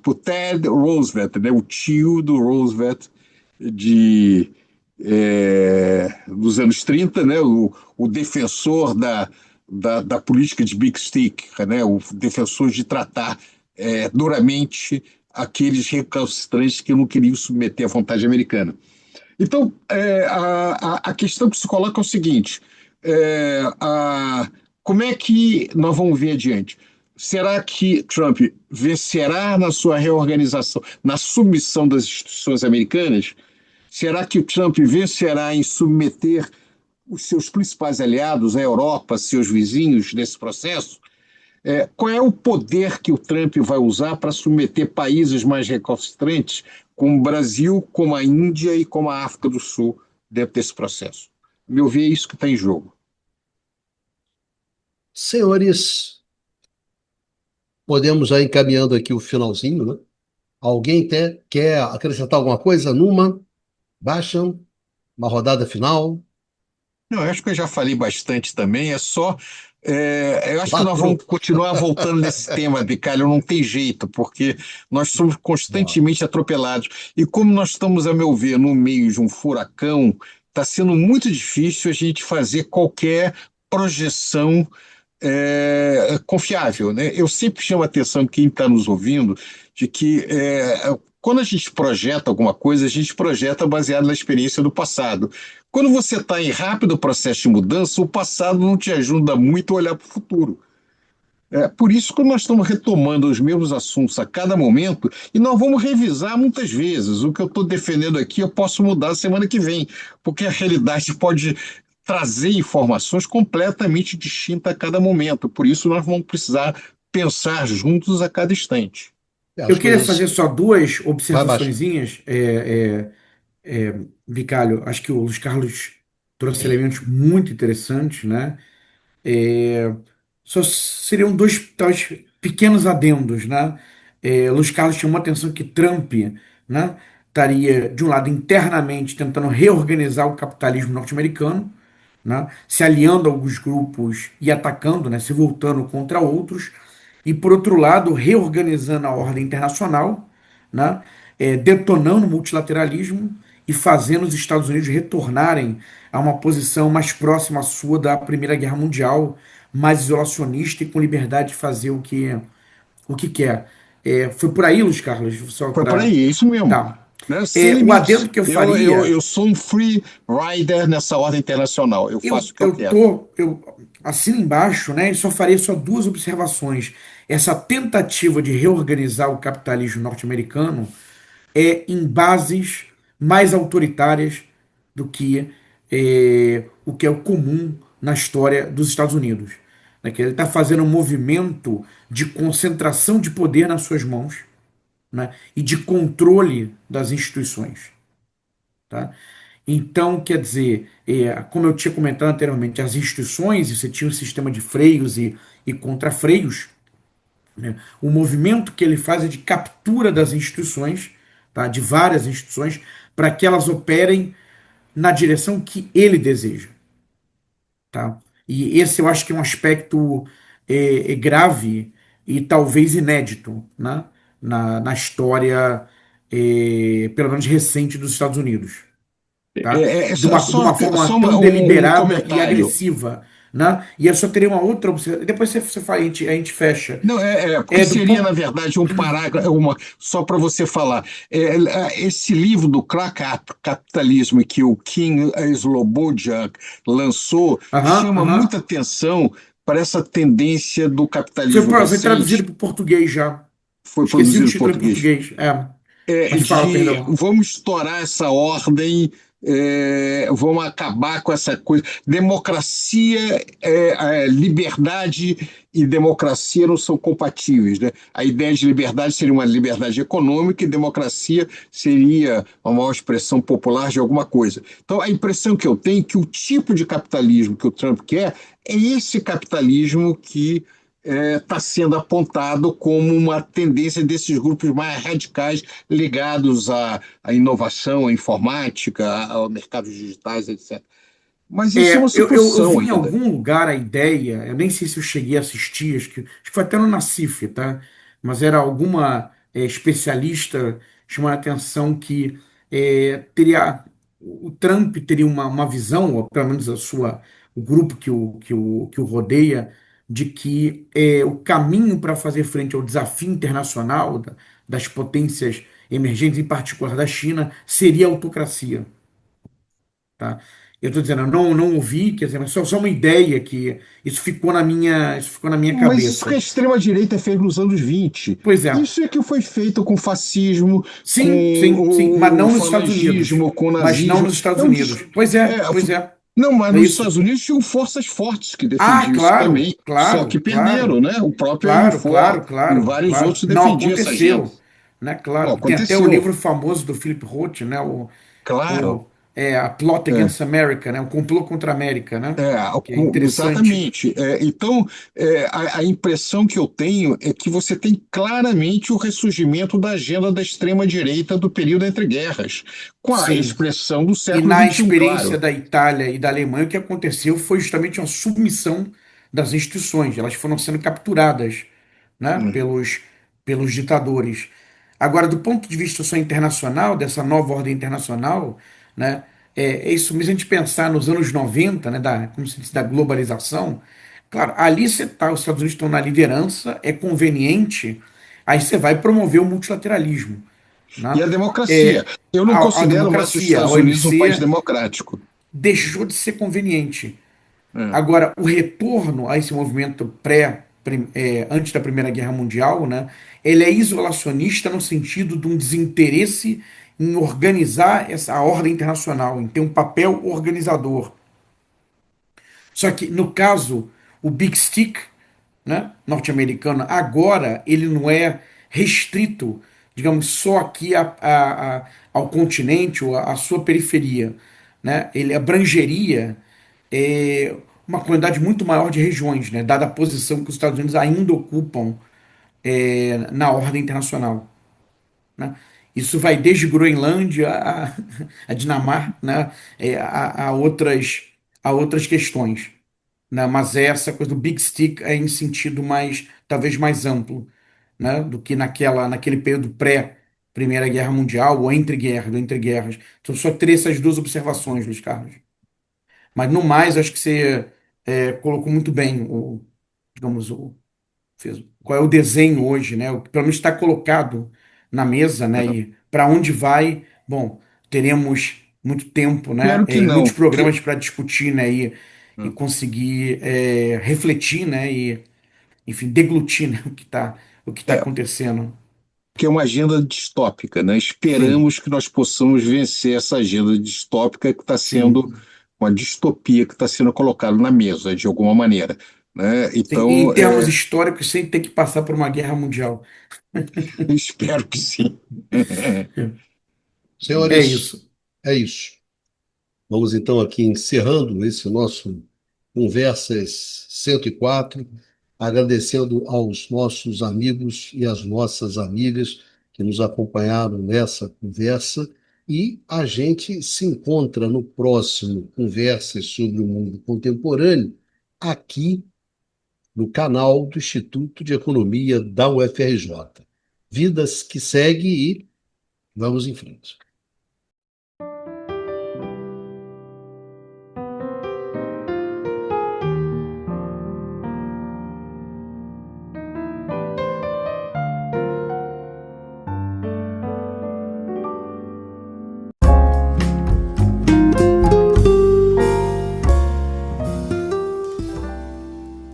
B: por Ted Roosevelt, né, o tio do Roosevelt dos anos 30, né, o defensor da política de Big Stick, né, o defensor de tratar duramente aqueles recalcitrantes que não queriam submeter à vontade americana. Então, a questão que se coloca é o seguinte, como é que nós vamos ver adiante? Será que Trump vencerá na sua reorganização, na submissão das instituições americanas? Será que o Trump vencerá em submeter os seus principais aliados, a Europa, seus vizinhos, nesse processo? Qual é o poder que o Trump vai usar para submeter países mais recalcitrantes, como o Brasil, como a Índia e como a África do Sul, dentro desse processo? A meu ver, é isso que está em jogo.
A: Senhores, podemos já ir encaminhando aqui o finalzinho, né? Alguém quer acrescentar alguma coisa numa? Baixam, uma rodada final?
B: Não, eu acho que eu já falei bastante também, eu acho que nós
A: Quatro?
B: vamos continuar voltando nesse tema, Bicalho, não tem jeito, porque nós somos
A: Ó,
B: constantemente atropelados. E como nós estamos, a meu ver, no meio de um furacão, está sendo muito difícil a gente fazer qualquer projeção confiável, né? Eu sempre chamo a atenção quem está nos ouvindo de que quando a gente projeta alguma coisa, a gente projeta baseado na experiência do passado. Quando você está em rápido processo de mudança, o passado não te ajuda muito a olhar para o futuro. Por isso que nós estamos retomando os mesmos assuntos a cada momento e nós vamos revisar muitas vezes. O que eu estou defendendo aqui eu posso mudar semana que vem, porque a realidade pode trazer informações completamente distintas a cada momento. Por isso nós vamos precisar pensar juntos a cada instante.
D: Eu
A: as
D: queria fazer
A: coisas.
D: só duas
A: Vai baixando.
D: observaçõezinhas, Vicálio. Acho que o Luiz Carlos trouxe elementos muito interessantes, né? É, só seriam dois talvez, pequenos adendos, né? Luiz Carlos chamou a atenção que Trump, né, estaria, de um lado, internamente tentando reorganizar o capitalismo norte-americano, né, se aliando a alguns grupos e atacando, né, se voltando contra outros, e, por outro lado, reorganizando a ordem internacional, né, detonando o multilateralismo e fazendo os Estados Unidos retornarem a uma posição mais próxima à sua da Primeira Guerra Mundial, mais isolacionista e com liberdade de fazer o que quer. Foi por aí, Luiz Carlos, só
B: Foi por
D: para.
B: aí, é isso mesmo.
D: Tá.
B: Né? Sem
D: O
B: limites.
D: adendo que eu
B: Eu
D: faria,
B: sou um free rider nessa ordem internacional. Eu faço o que eu quero.
D: eu assino embaixo, né, e só faria só duas observações. Essa tentativa de reorganizar o capitalismo norte-americano em bases mais autoritárias do que o que é o comum na história dos Estados Unidos. Né? Que ele está fazendo um movimento de concentração de poder nas suas mãos, né? E de controle das instituições. Tá? Então, quer dizer, como eu tinha comentado anteriormente, as instituições, você tinha um sistema de freios e contrafreios, né? O movimento que ele faz é de captura das instituições, tá? De várias instituições, para que elas operem na direção que ele deseja. Tá? E esse eu acho que é um aspecto grave e talvez inédito, né? Na história, pelo menos recente, dos Estados Unidos. Tá? De uma forma tão
B: Um
D: deliberada e
B: comentário.
D: agressiva. Né? E eu só teria uma outra observação. Depois você fala, a gente fecha.
B: Não, porque
D: Do
B: seria, na
D: ponto.
B: verdade, um parágrafo, só para você falar. Esse livro do Capitalismo que o King Slobodian lançou
D: Aham,
B: chama
D: aham.
B: muita atenção para essa tendência do
D: Foi,
B: capitalismo
D: foi traduzido
B: recente,
D: para o português já.
B: foi
D: Esqueci o
B: produzido em
D: título em
B: português.
D: português. Mas fala,
B: De
D: perdão.
B: vamos estourar essa ordem, vamos acabar com essa coisa. Democracia, liberdade e democracia não são compatíveis, né? A ideia de liberdade seria uma liberdade econômica e democracia seria uma maior expressão popular de alguma coisa. Então, a impressão que eu tenho é que o tipo de capitalismo que o Trump quer é esse capitalismo que está sendo apontado como uma tendência desses grupos mais radicais ligados à inovação, à informática, a mercados digitais, etc. Mas isso é uma
D: Eu
B: suposição
D: vi em
B: ainda.
D: algum lugar a ideia, eu nem sei se eu cheguei a assistir, acho que foi até no Nacife, tá? Mas era alguma especialista chamando a atenção que o Trump teria uma visão, ou pelo menos o grupo que o rodeia, de que o caminho para fazer frente ao desafio internacional das potências emergentes, em particular da China, seria a autocracia. Tá? Eu estou dizendo, eu não ouvi, quer dizer, mas só uma ideia que isso ficou na minha
B: Mas isso que a
D: cabeça.
B: extrema-direita fez nos anos 20.
D: Pois é,
B: Isso é que foi feito com o fascismo, com
D: sim, mas
B: o
D: não nos Estados Unidos.
B: falangismo, com o
D: Mas não
B: nazismo.
D: nos Estados Unidos. Pois é,
B: É,
D: pois é.
B: Não, mas
D: Não é
B: nos
D: isso?
B: Estados Unidos tinham forças fortes que
D: Ah,
B: defendiam isso
D: claro,
B: também, só que
D: claro,
B: perderam,
D: claro,
B: né? O próprio Henry
D: claro,
B: Ford
D: claro,
B: e
D: claro,
B: vários
D: claro.
B: outros
D: Não
B: defendiam essa agenda.
D: aconteceu, né?
B: Não,
D: Claro. Tem até o
B: aconteceu,
D: livro famoso do Philip Roth, né?
B: claro.
D: A Plot
B: É.
D: Against America, né? O complô contra a América, né? Que é interessante.
B: Exatamente. Então, a impressão que eu tenho é que você tem claramente o ressurgimento da agenda da extrema-direita do período entre guerras, com a
D: Sim.
B: expressão do
D: E
B: século
D: na
B: XXI,
D: experiência
B: claro.
D: da Itália e da Alemanha, o que aconteceu foi justamente uma submissão das instituições. Elas foram sendo capturadas, né, pelos ditadores. Agora, do ponto de vista só internacional, dessa nova ordem internacional, né, é isso mesmo a gente pensar nos anos 90, né, como se diz, da globalização. Claro, ali você tá, os Estados Unidos estão na liderança, é conveniente, aí você vai promover o multilateralismo,
B: E
D: né?
B: a democracia.
D: É,
B: Eu não
D: a
B: considero mais os
D: democracia, a
B: Estados Unidos um país
D: OMC
B: democrático.
D: deixou de ser conveniente.
B: É.
D: Agora, o retorno a esse movimento antes da Primeira Guerra Mundial, né, ele é isolacionista no sentido de um desinteresse em organizar a ordem internacional, em ter um papel organizador. Só que, no caso, o Big Stick, né, norte-americano, agora ele não é restrito, digamos, só aqui ao continente ou à sua periferia. Né? Ele abrangeria uma quantidade muito maior de regiões, né, dada a posição que os Estados Unidos ainda ocupam na ordem internacional. Né? Isso vai desde Groenlândia a Dinamarca, né, a outras questões. Né? Mas essa coisa do Big Stick é em sentido mais, talvez mais amplo, né? Do que naquele período pré-Primeira Guerra Mundial ou entre guerras. Então, só teria essas duas observações, Luiz Carlos. Mas no mais, acho que você colocou muito bem digamos, qual é o desenho hoje, né? O que pelo menos está colocado na mesa, né? E para onde vai? Bom, teremos muito tempo, né?
B: Espero que
D: E muitos
B: não.
D: programas para discutir, né? E
B: É.
D: conseguir refletir, né? E, enfim, deglutir, né? O que tá
B: É,
D: acontecendo.
B: que é uma agenda distópica, né?
D: Sim,
B: Esperamos que nós possamos vencer essa agenda distópica que está
D: sim,
B: sendo uma distopia que está sendo colocada na mesa, de alguma maneira, né?
D: sim. E em
B: Então,
D: termos históricos, sem ter que passar por uma guerra mundial.
B: eu espero que sim.
D: É
A: Senhores,
D: isso.
A: é isso. Vamos então aqui encerrando esse nosso Conversas 104, agradecendo aos nossos amigos e às nossas amigas que nos acompanharam nessa conversa. E a gente se encontra no próximo Conversas sobre o Mundo Contemporâneo, aqui no canal do Instituto de Economia da UFRJ. Vidas que segue e vamos em frente.